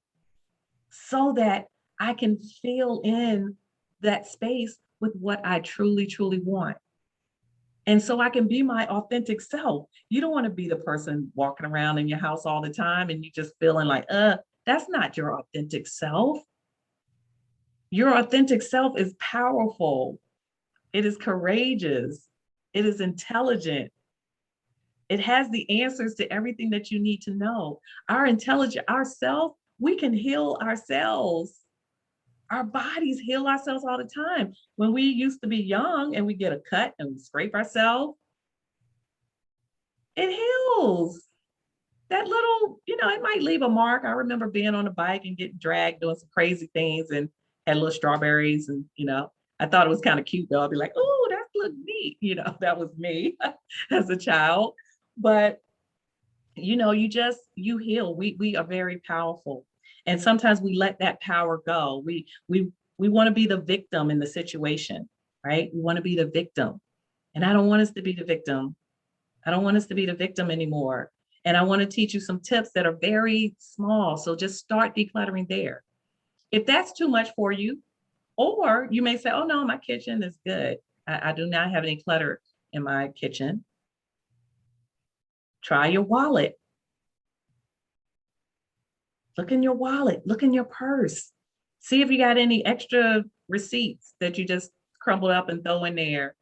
so that I can fill in that space with what I truly, truly want. And so I can be my authentic self. You don't want to be the person walking around in your house all the time and you just feeling like, that's not your authentic self. Your authentic self is powerful. It is courageous. It is intelligent. It has the answers to everything that you need to know. Our intelligence, ourself, we can heal ourselves. Our bodies heal ourselves all the time. When we used to be young and we get a cut and we scrape ourselves, it heals. That little, it might leave a mark. I remember being on a bike and getting dragged doing some crazy things and had little strawberries and, I thought it was kind of cute though. I'd be like, oh, that looked neat. That was me as a child. But, you heal. We are very powerful. And sometimes we let that power go. We want to be the victim in the situation, right? We want to be the victim. And I don't want us to be the victim. I don't want us to be the victim anymore. And I want to teach you some tips that are very small. So just start decluttering there. If that's too much for you, or you may say, oh no, my kitchen is good. I do not have any clutter in my kitchen. Try your wallet. Look in your wallet, look in your purse. See if you got any extra receipts that you just crumbled up and throw in there.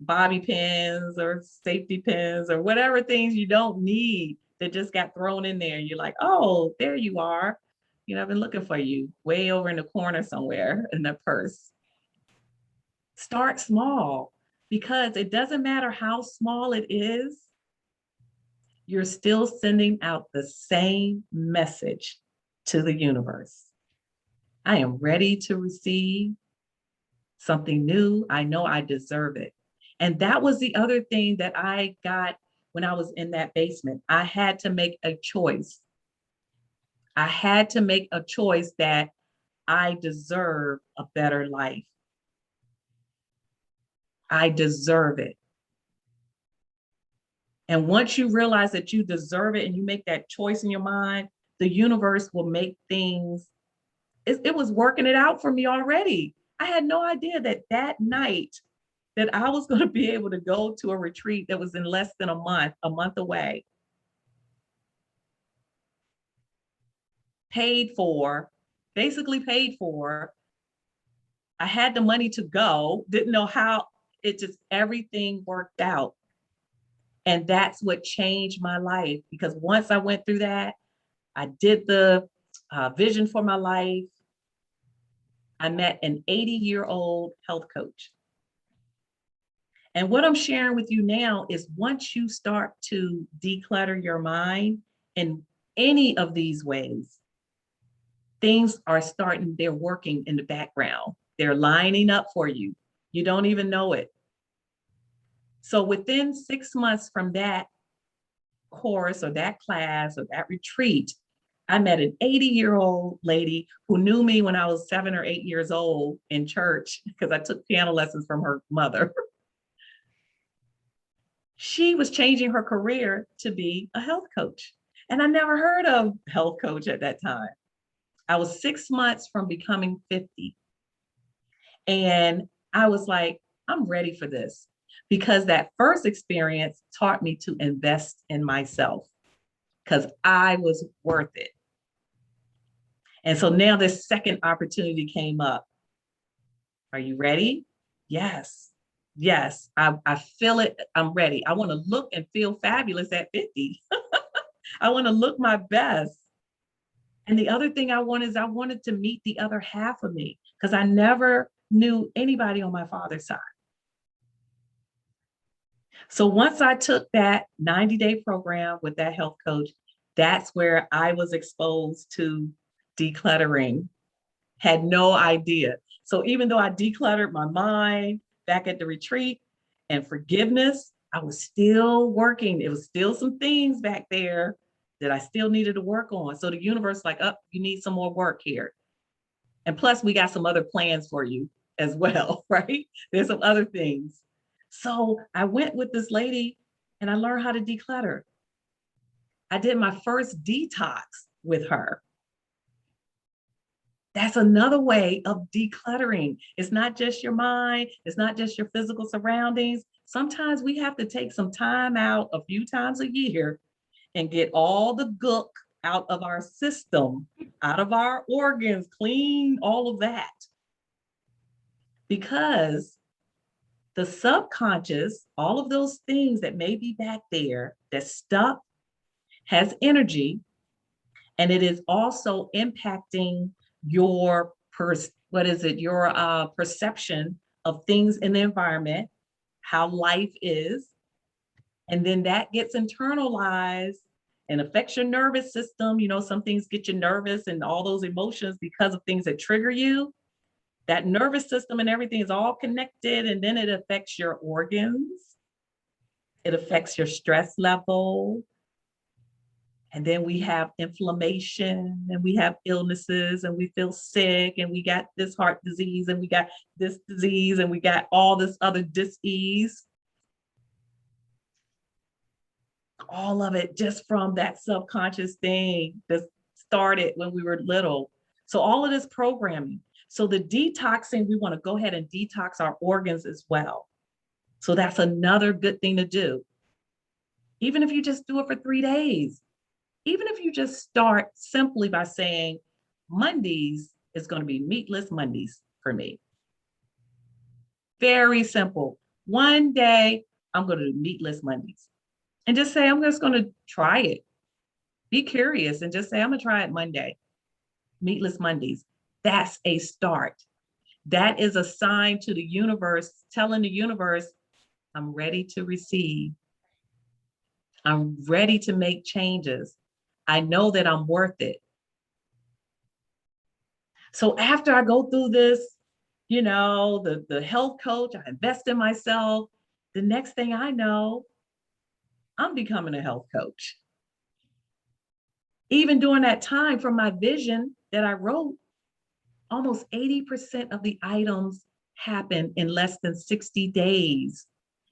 Bobby pins or safety pins or whatever things you don't need that just got thrown in there. And you're like, oh, there you are. I've been looking for you way over in the corner somewhere in the purse. Start small because it doesn't matter how small it is. you're still sending out the same message to the universe. I am ready to receive something new. I know I deserve it. And that was the other thing that I got when I was in that basement. I had to make a choice. I had to make a choice that I deserve a better life. I deserve it. And once you realize that you deserve it and you make that choice in your mind, the universe will make things, it was working it out for me already. I had no idea that that night that I was going to be able to go to a retreat that was in less than a month away, paid for, basically paid for. I had the money to go, didn't know how, it just, everything worked out. And that's what changed my life, because once I went through that, I did the vision for my life. I met an 80-year-old health coach. And what I'm sharing with you now is once you start to declutter your mind in any of these ways, things are starting, they're working in the background. They're lining up for you. You don't even know it. So within 6 months from that course or that class or that retreat, I met an 80-year-old lady who knew me when I was 7 or 8 years old in church because I took piano lessons from her mother. She was changing her career to be a health coach. And I never heard of health coach at that time. I was 6 months from becoming 50. And I was like, I'm ready for this, because that first experience taught me to invest in myself because I was worth it. And so now this second opportunity came up. Are you ready? Yes. Yes. I feel it. I'm ready. I want to look and feel fabulous at 50. I want to look my best. And the other thing I wanted to meet the other half of me, because I never knew anybody on my father's side. So once I took that 90-day program with that health coach, that's where I was exposed to decluttering. Had no idea. So even though I decluttered my mind back at the retreat and forgiveness, I was still working. It was still some things back there that I still needed to work on. So the universe like, oh, you need some more work here. And plus we got some other plans for you as well, right? There's some other things. So I went with this lady and I learned how to declutter. I did my first detox with her. That's another way of decluttering. It's not just your mind. It's not just your physical surroundings. Sometimes we have to take some time out a few times a year and get all the gook out of our system, out of our organs, clean all of that. Because the subconscious, all of those things that may be back there, that stuff has energy, and it is also impacting your perception of things in the environment, how life is, and then that gets internalized and affects your nervous system. You know, some things get you nervous and all those emotions because of things that trigger you. That nervous system and everything is all connected, and then it affects your organs. It affects your stress level. And then we have inflammation and we have illnesses and we feel sick and we got this heart disease and we got this disease and we got all this other dis-ease. All of it just from that subconscious thing that started when we were little. So all of this programming. So the detoxing, we want to go ahead and detox our organs as well. So that's another good thing to do. Even if you just do it for 3 days. Even if you just start simply by saying, Mondays is going to be meatless Mondays for me. Very simple. One day, I'm going to do meatless Mondays. And just say, I'm just going to try it. Be curious and just say, I'm going to try it Monday. Meatless Mondays. That's a start. That is a sign to the universe, telling the universe, I'm ready to receive. I'm ready to make changes. I know that I'm worth it. So after I go through this, the health coach, I invest in myself. The next thing I know, I'm becoming a health coach. Even during that time from my vision that I wrote, almost 80% of the items happened in less than 60 days.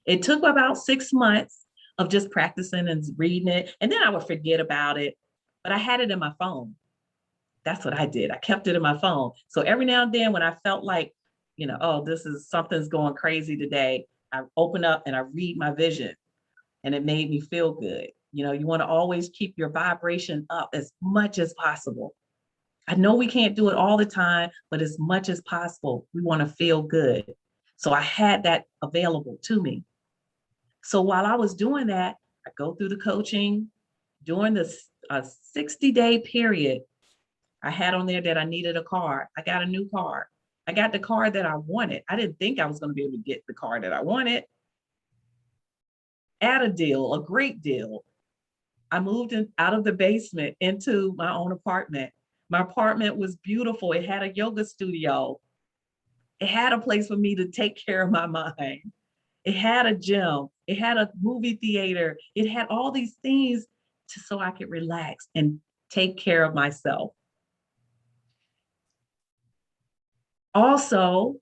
It took about 6 months of just practicing and reading it. And then I would forget about it, but I had it in my phone. That's what I did. I kept it in my phone. So every now and then when I felt like, oh, something's going crazy today, I open up and I read my vision, and it made me feel good. You want to always keep your vibration up as much as possible. I know we can't do it all the time, but as much as possible, we want to feel good. So I had that available to me. So while I was doing that, I go through the coaching during the 60-day period. I had on there that I needed a car. I got a new car. I got the car that I wanted. I didn't think I was going to be able to get the car that I wanted. At a deal, a great deal. I moved out of the basement into my own apartment. My apartment was beautiful. It had a yoga studio. It had a place for me to take care of my mind. It had a gym. It had a movie theater. It had all these things so I could relax and take care of myself. Also,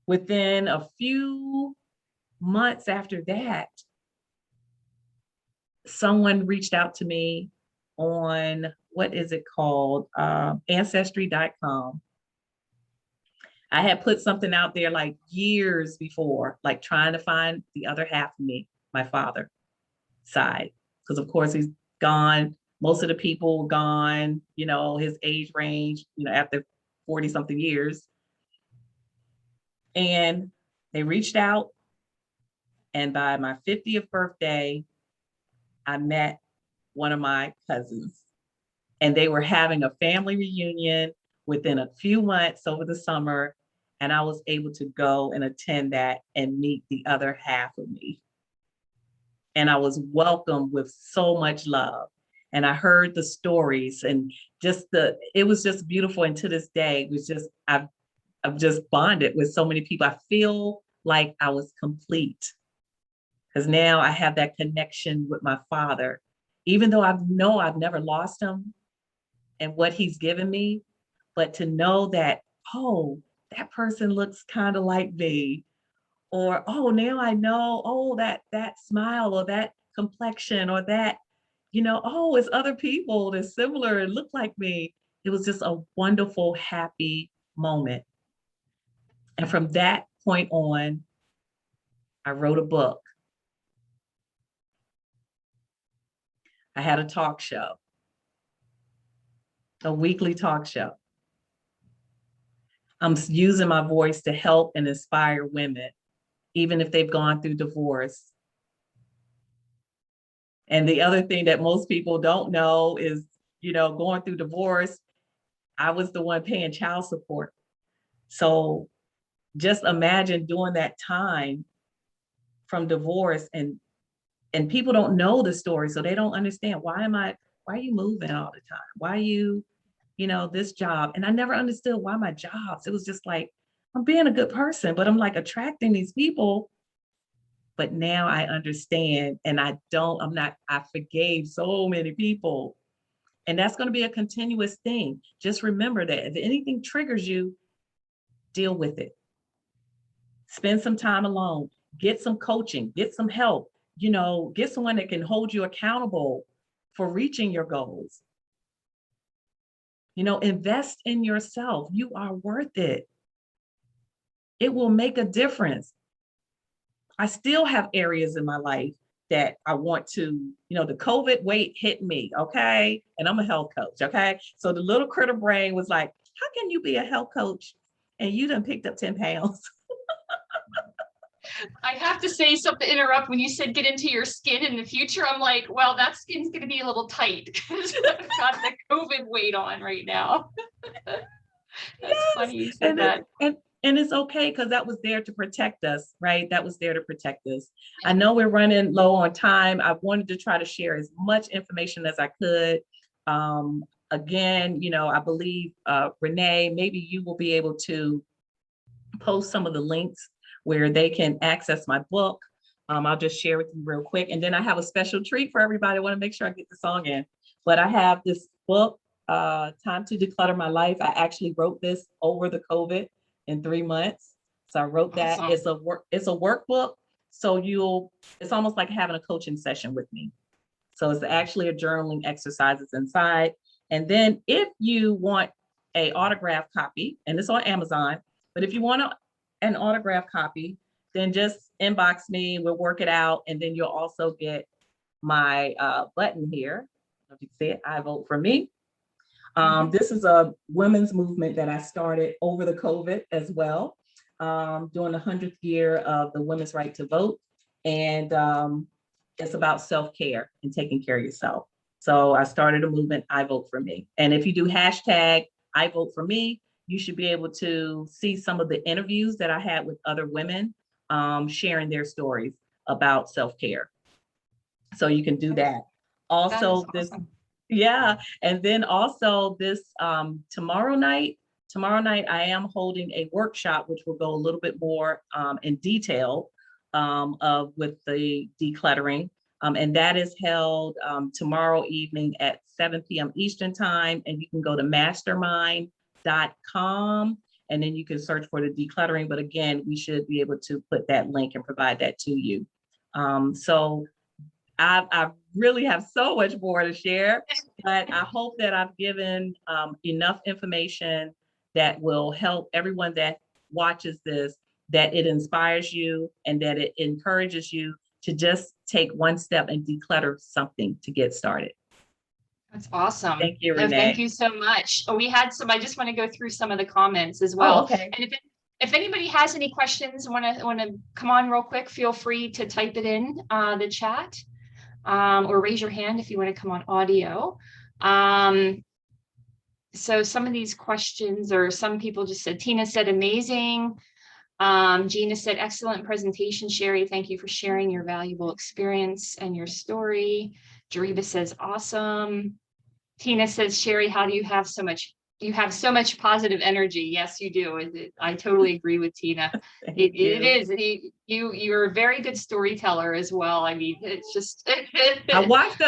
within a few months after that, someone reached out to me on, what is it called? Ancestry.com. I had put something out there like years before, like trying to find the other half of me, my father side. Because of course he's gone. Most of the people gone, his age range, after 40 something years. And they reached out. And by my 50th birthday, I met one of my cousins. And they were having a family reunion within a few months over the summer. And I was able to go and attend that and meet the other half of me. And I was welcomed with so much love. And I heard the stories, and it was just beautiful. And to this day, it was just, I've just bonded with so many people. I feel like I was complete because now I have that connection with my father. Even though I've never lost him and what he's given me, but to know that, oh, that person looks kind of like me, or, oh, now I know, oh, that smile or that complexion or that, oh, it's other people that's similar and look like me. It was just a wonderful, happy moment. And from that point on, I wrote a book. I had a talk show, a weekly talk show. I'm using my voice to help and inspire women, even if they've gone through divorce. And the other thing that most people don't know is, going through divorce, I was the one paying child support. So just imagine during that time from divorce, and people don't know the story. So they don't understand, why are you moving all the time? Why are you, this job? And I never understood why my jobs. It was just like, I'm being a good person, but I'm like attracting these people. But now I understand, and I forgave so many people. And that's going to be a continuous thing. Just remember that if anything triggers you, deal with it. Spend some time alone, get some coaching, get some help, get someone that can hold you accountable for reaching your goals. Invest in yourself. You are worth it. It will make a difference. I still have areas in my life that I want to, the COVID weight hit me, okay? And I'm a health coach, okay? So the little critter brain was like, how can you be a health coach and you done picked up 10 pounds? I have to say something, interrupt, when you said get into your skin in the future, I'm like, well, that skin's going to be a little tight because I've got the COVID weight on right now. That's Yes. funny you said that. And it's okay because that was there to protect us, right? That was there to protect us. I know we're running low on time. I wanted to try to share as much information as I could. Again, I believe, Renee, maybe you will be able to post some of the links where they can access my book. I'll just share with you real quick. And then I have a special treat for everybody. I want to make sure I get the song in. But I have this book, Time to Declutter My Life. I actually wrote this over the COVID in 3 months. So I wrote that. Awesome. It's a workbook. So it's almost like having a coaching session with me. So it's actually a journaling exercises inside. And then if you want a autograph copy, and it's on Amazon, but if you want an autograph copy, then just inbox me, we'll work it out. And then you'll also get my button here. If you see it, I vote for me. This is a women's movement that I started over the COVID as well, during the 100th year of the women's right to vote. And it's about self-care and taking care of yourself. So I started a movement, I vote for me. And if you do hashtag I vote for me, you should be able to see some of the interviews that I had with other women, sharing their stories about self-care. So you can do that. Also, Awesome. yeah. And then also this tomorrow night I am holding a workshop, which will go a little bit more in detail with the decluttering. And that is held tomorrow evening at 7 p.m. Eastern time. And you can go to mastermind.com and then you can search for the decluttering. But again, we should be able to put that link and provide that to you. So I really have so much more to share, but I hope that I've given enough information that will help everyone that watches this, that it inspires you and that it encourages you to just take one step and declutter something to get started. That's awesome. Thank you, No, Renee. thank you so much. Oh, we had some, I just want to go through some of the comments as well. Oh, okay. And if anybody has any questions, want to come on real quick, feel free to type it in the chat. Or raise your hand if you want to come on audio. So some of these questions, or some people just said, Tina said, amazing. Gina said, excellent presentation, Sherry. Thank you for sharing your valuable experience and your story. Jariba says, awesome. Tina says, Sherry, how do you have so much? You have so much positive energy. Yes, you do. I totally agree with Tina. It is. You're a very good storyteller as well. I mean, it's just. I watched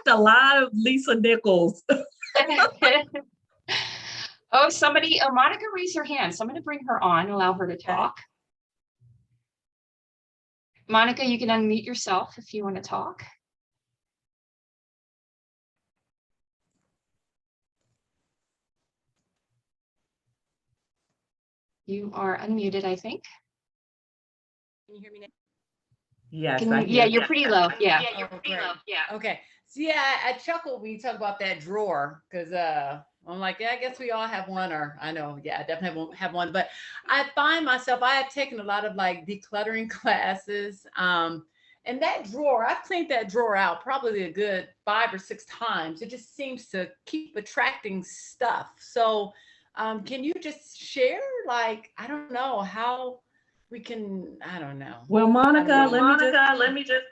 a lot of Lisa Nichols. Oh, Monica raised her hand. So I'm going to bring her on, allow her to talk. Okay. Monica, you can unmute yourself if you want to talk. You are unmuted, I think. Can you hear me now? Yes. Yeah, you're pretty low. Yeah. Yeah, you're pretty low. Yeah. Okay. So yeah, I chuckled when you talk about that drawer because I'm like, yeah, I guess we all have one, or I know, yeah, I definitely have one. But I find myself, I have taken a lot of like decluttering classes. And that drawer, I've cleaned that drawer out probably a good 5 or 6 times. It just seems to keep attracting stuff. So can you just share, like, I don't know how we can, I don't know. Well, Monica, let me just,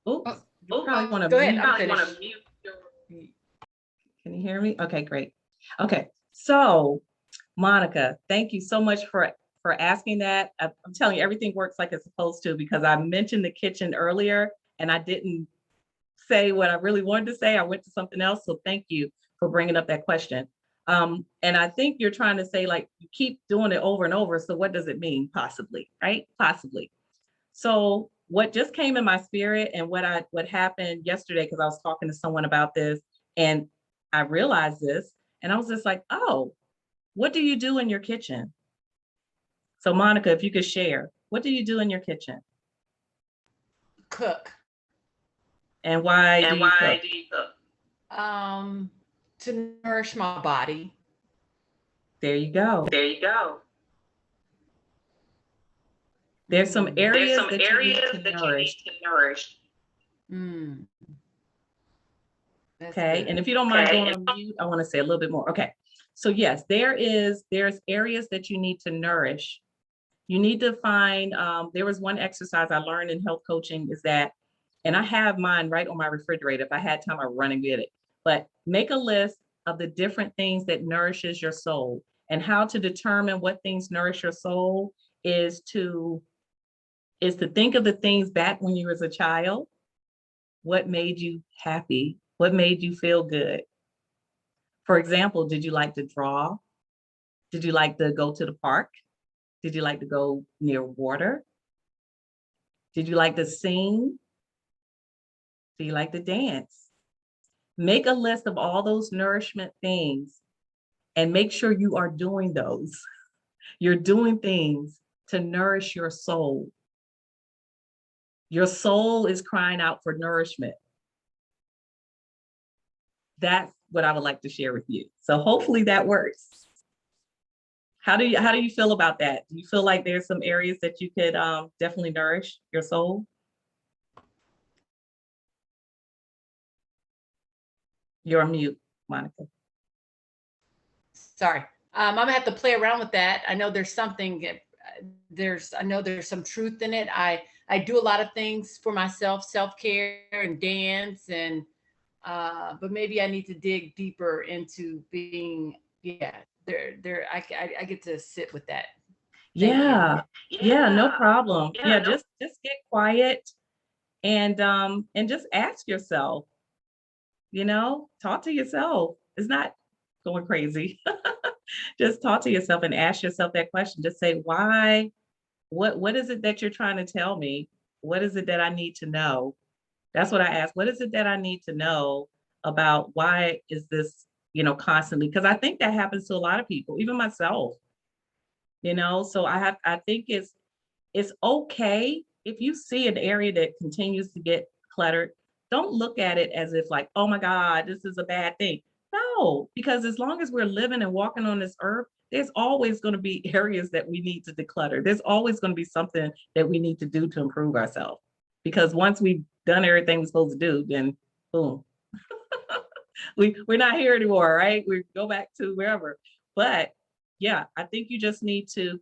oops. Go ahead. Can you hear me? Okay, great. Okay, so Monica, thank you so much for asking that. I'm telling you, everything works like it's supposed to, because I mentioned the kitchen earlier and I didn't say what I really wanted to say. I went to something else. So thank you for bringing up that question. And I think you're trying to say, like, you keep doing it over and over. So what does it mean? Possibly, right? Possibly. So what just came in my spirit and what happened yesterday, because I was talking to someone about this and I realized this, and I was just like, oh, what do you do in your kitchen? So Monica, if you could share, what do you do in your kitchen? Cook. And why do you cook? To nourish my body. There you go. There's some areas that you need to nourish. Okay, and if you don't mind going on mute, I want to say a little bit more. Okay, So yes, there's areas that you need to nourish. You need to find, there was one exercise I learned in health coaching is that, and I have mine right on my refrigerator. If I had time, I'd run and get it. But make a list of the different things that nourishes your soul. And how to determine what things nourish your soul is to think of the things back when you was a child. What made you happy? What made you feel good? For example, did you like to draw? Did you like to go to the park? Did you like to go near water? Did you like to sing? Do you like to dance? Make a list of all those nourishment things and make sure you are doing those. You're doing things to nourish your soul. Your soul is crying out for nourishment. That's what I would like to share with you. So hopefully that works. How do you feel about that? Do you feel like there's some areas that you could definitely nourish your soul? You're on mute, Monica. Sorry. I'm gonna have to play around with that. I know there's something, I know there's some truth in it. I do a lot of things for myself, self-care and dance, and but maybe I need to dig deeper into being, yeah, I get to sit with that. Thank you. Yeah, no problem. Yeah, just get quiet and just ask yourself, talk to yourself. It's not going crazy. Just talk to yourself and ask yourself that question. Just say, why? What is it that you're trying to tell me? What is it that I need to know? That's what I ask. What is it that I need to know about why is this, constantly? Because I think that happens to a lot of people, even myself. So I think it's okay if you see an area that continues to get cluttered. Don't look at it as if like, oh my God, this is a bad thing. No, because as long as we're living and walking on this earth, there's always going to be areas that we need to declutter. There's always going to be something that we need to do to improve ourselves. Because once we've done everything we're supposed to do, then boom, we're not here anymore, right? We go back to wherever. But yeah, I think you just need to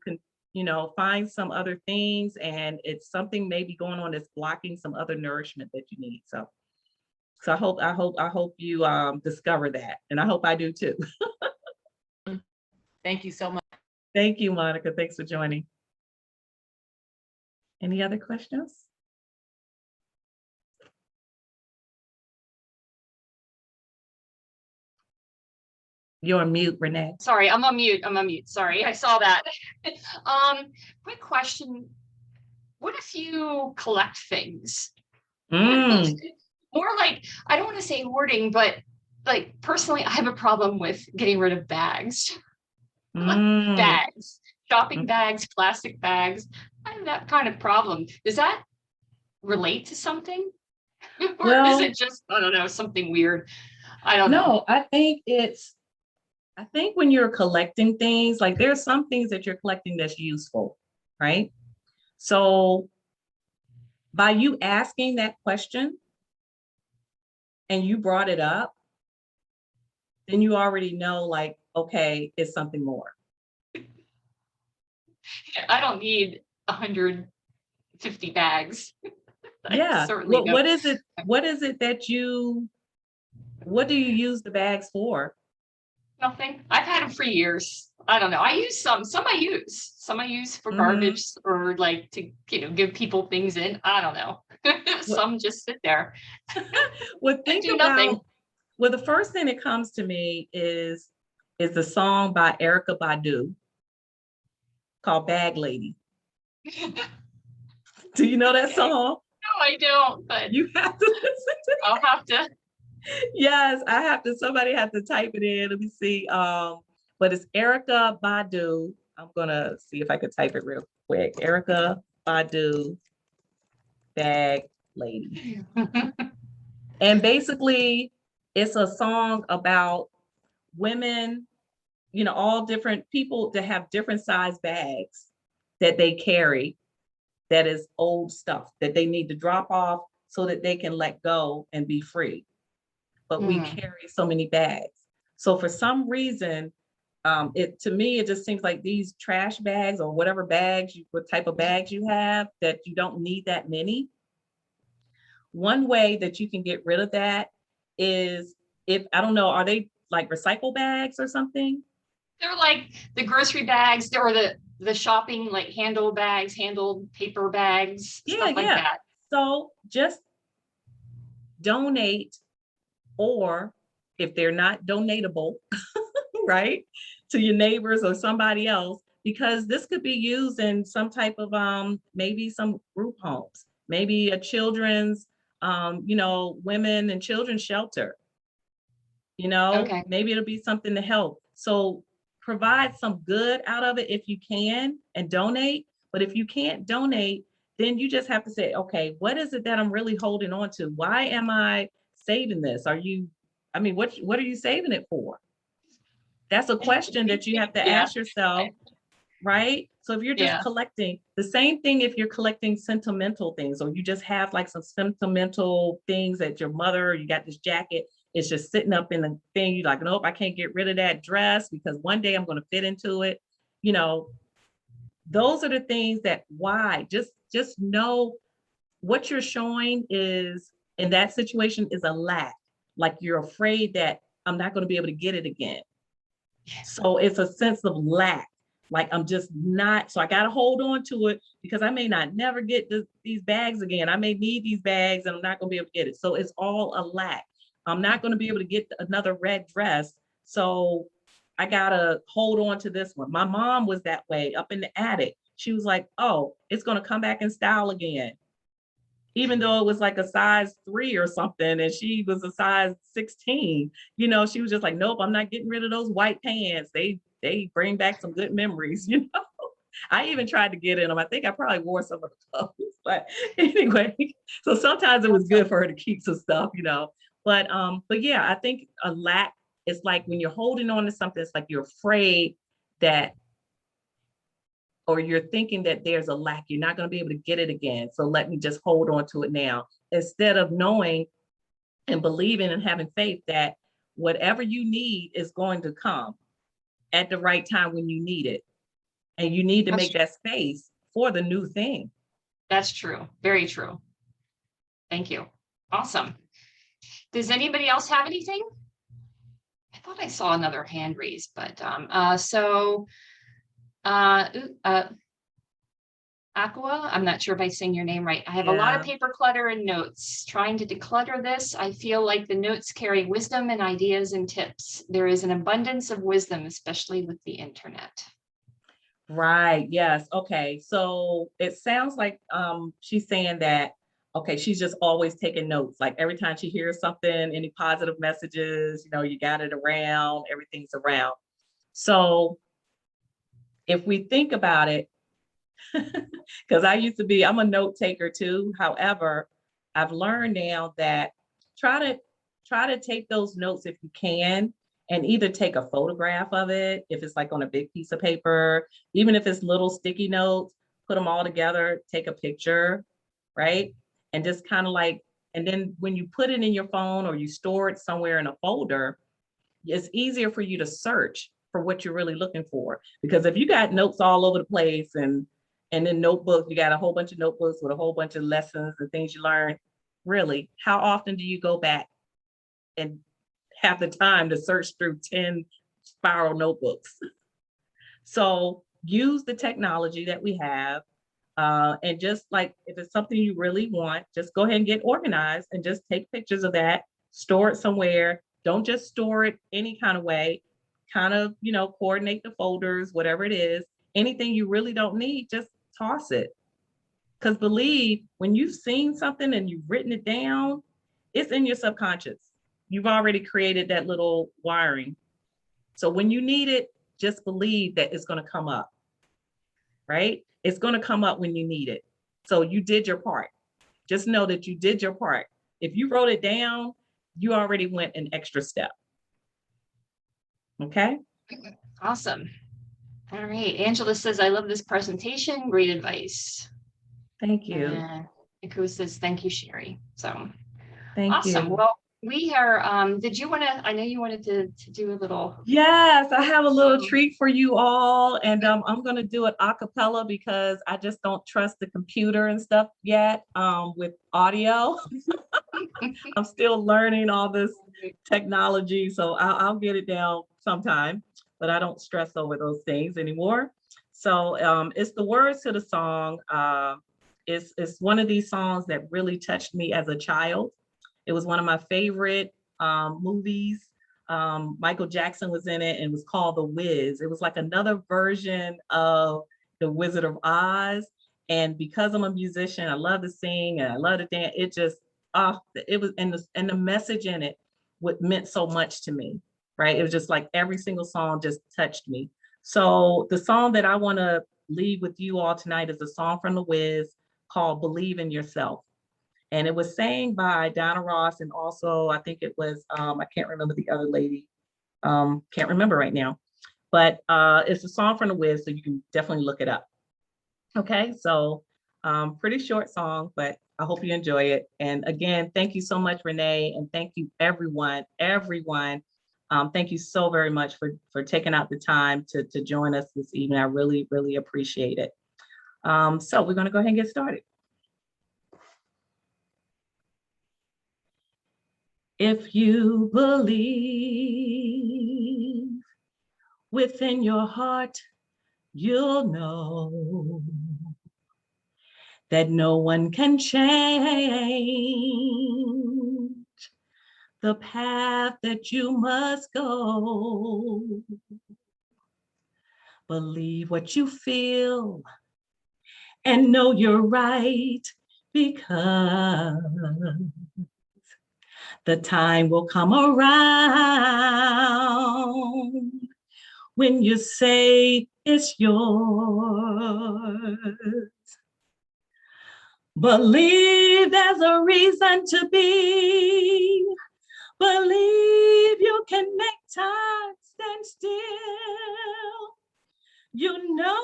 find some other things, and it's something maybe going on that's blocking some other nourishment that you need. So I hope you discover that, and I hope I do too. Thank you so much. Thank you, Monica. Thanks for joining. Any other questions? You're on mute, Renee. Sorry, I'm on mute. Sorry, I saw that. Quick question. What if you collect things? More like, I don't want to say hoarding, but like personally, I have a problem with getting rid of bags. Bags, shopping bags, plastic bags. I have that kind of problem. Does that relate to something? Or is it just, I don't know, something weird? I don't know. No, I think when you're collecting things, like there's some things that you're collecting that's useful, right? So by you asking that question and you brought it up, then you already know, like, okay, it's something more. I don't need 150 bags. Yeah. What is it what do you use the bags for? Nothing. I've had them for years. I don't know. I use some I use for garbage or like to, give people things in. I don't know. Some just sit there. Well, think do about nothing. Well, the first thing that comes to me is the song by Erykah Badu called Bag Lady. Do you know that song? No, I don't, but you have to listen to it. I'll have to. Yes, somebody had to type it in. Let me see. But it's Erykah Badu. I'm gonna see if I could type it real quick. Erykah Badu, Bag Lady. And basically, it's a song about women, all different people that have different size bags that they carry that is old stuff that they need to drop off so that they can let go and be free. But we carry so many bags. So for some reason, To me, it just seems like these trash bags or whatever bags, what type of bags you have, that you don't need that many. One way that you can get rid of that is, if, I don't know, are they like recycle bags or something? They're like the grocery bags or the shopping, like handle bags, handled paper bags, Yeah, stuff like yeah. that. So just donate, or if they're not donatable, right, to your neighbors or somebody else, because this could be used in some type of maybe some group homes, maybe a children's women and children's shelter. Okay. Maybe it'll be something to help. So provide some good out of it if you can, and donate. But if you can't donate, then you just have to say, okay, what is it that I'm really holding on to? Why am I saving this? What are you saving it for? That's a question that you have to Yeah. ask yourself, right? So if you're just Yeah. collecting, the same thing if you're collecting sentimental things, or you just have like some sentimental things that your mother, you got this jacket, it's just sitting up in the thing. You're like, nope, I can't get rid of that dress because one day I'm going to fit into it. You know, those are the things that, why, just know what you're showing is, in that situation, is a lack. Like you're afraid that I'm not going to be able to get it again. So it's a sense of lack. Like I'm just not, so I got to hold on to it because I may not never get these bags again. I may need these bags and I'm not going to be able to get it. So it's all a lack. I'm not going to be able to get another red dress. So I got to hold on to this one. My mom was that way up in the attic. She was like, oh, it's going to come back in style again. Even though it was like a size 3 or something, and she was a size 16, she was just like, nope, I'm not getting rid of those white pants. They bring back some good memories. I even tried to get in them. I think I probably wore some of the clothes, but anyway, so sometimes it was good for her to keep some stuff, but yeah, I think a lack is like when you're holding on to something, it's like you're afraid that, or you're thinking that there's a lack, you're not going to be able to get it again. So let me just hold on to it now, instead of knowing and believing and having faith that whatever you need is going to come at the right time when you need it. And you need to make that space for the new thing. That's true. Very true. Thank you. Awesome. Does anybody else have anything? I thought I saw another hand raised, but Aqua, I'm not sure if I'm saying your name right. I have a lot of paper clutter and notes. Trying to declutter this, I feel like the notes carry wisdom and ideas and tips. There is an abundance of wisdom, especially with the internet. Right. Yes. Okay. So it sounds like she's saying that, okay, she's just always taking notes. Like every time she hears something, any positive messages, you got it around, everything's around. So if we think about it, because I'm a note taker too. However, I've learned now that try to take those notes if you can, and either take a photograph of it, if it's like on a big piece of paper, even if it's little sticky notes, put them all together, take a picture, right? And just kind of like, and then when you put it in your phone or you store it somewhere in a folder, it's easier for you to search for what you're really looking for. Because if you got notes all over the place, and then notebooks, you got a whole bunch of notebooks with a whole bunch of lessons and things you learn, really, how often do you go back and have the time to search through 10 spiral notebooks? So use the technology that we have, and just like, if it's something you really want, just go ahead and get organized and just take pictures of that, store it somewhere. Don't just store it any kind of way, kind of, coordinate the folders, whatever it is. Anything you really don't need, just toss it. Because believe, when you've seen something and you've written it down, it's in your subconscious. You've already created that little wiring. So when you need it, just believe that it's going to come up, right? It's going to come up when you need it. So you did your part. Just know that you did your part. If you wrote it down, you already went an extra step. Okay? Awesome. All right. Angela says, I love this presentation. Great advice. Thank you. And Iku says, thank you, Sherry. So Thank awesome. you. Well, we are, did you want to, I know you wanted to do a little. Yes, I have a little treat for you all, and I'm going to do it a cappella because I just don't trust the computer and stuff yet with audio. I'm still learning all this technology, so I'll get it down sometime, but I don't stress over those things anymore. So it's the words to the song. It's one of these songs that really touched me as a child. It was one of my favorite movies. Michael Jackson was in it, and it was called The Wiz. It was like another version of The Wizard of Oz. And because I'm a musician, I love to sing and I love to dance. It just, it was, and the message in it, what meant so much to me, right? It was just like every single song just touched me. So the song that I want to leave with you all tonight is a song from The Wiz called Believe in Yourself. And it was sang by Donna Ross, and also I think it was, I can't remember the other lady, can't remember right now, but it's a song from The Wiz, so you can definitely look it up. Okay, so pretty short song, but I hope you enjoy it. And again, thank you so much, Renee, and thank you everyone. Thank you so very much for taking out the time to join us this evening. I really, really appreciate it. So we're gonna go ahead and get started. If you believe within your heart, you'll know that no one can change the path that you must go. Believe what you feel and know you're right, because the time will come around when you say it's yours. Believe there's a reason to be. Believe you can make time stand still. You know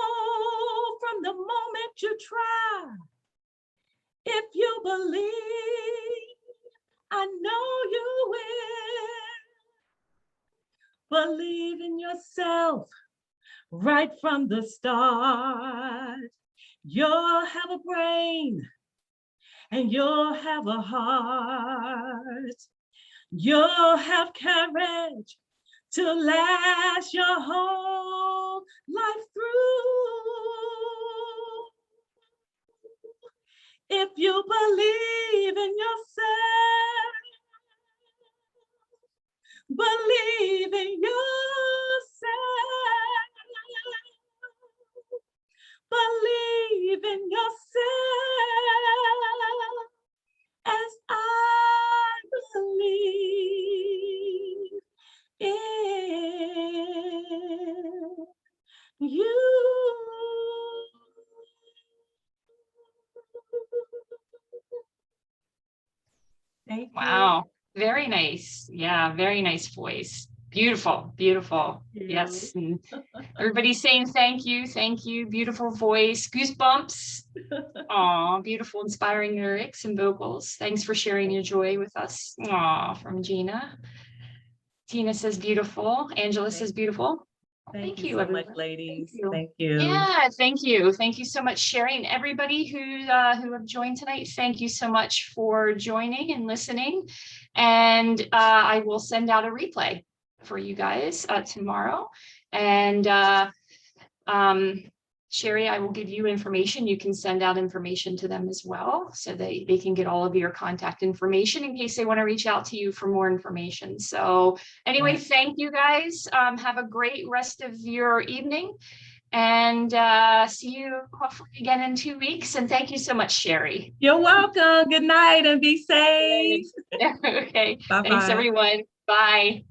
from the moment you try, if you believe, I know you will. Believe in yourself right from the start. You'll have a brain and you'll have a heart. You'll have courage to last your whole life through. If you believe in yourself, believe in yourself, believe in yourself, as I believe in you. Thank you. Wow, very nice. Yeah, very nice voice. Beautiful, beautiful. Yes. And everybody's saying thank you, beautiful voice, goosebumps. Aw, beautiful, inspiring lyrics and vocals. Thanks for sharing your joy with us. Aw, from Gina. Tina says beautiful. Angela says beautiful. Thank you so everyone. much, ladies. Thank you. Thank you. Yeah, thank you. Thank you so much, Sherry, and everybody who have joined tonight. Thank you so much for joining and listening. And I will send out a replay for you guys tomorrow. And Sherry, I will give you information. You can send out information to them as well, so they can get all of your contact information in case they want to reach out to you for more information. So anyway, thank you guys. Have a great rest of your evening, and see you hopefully again in 2 weeks. And thank you so much, Sherry. You're welcome. Good night and be safe. Okay. Bye-bye. Thanks, everyone. Bye.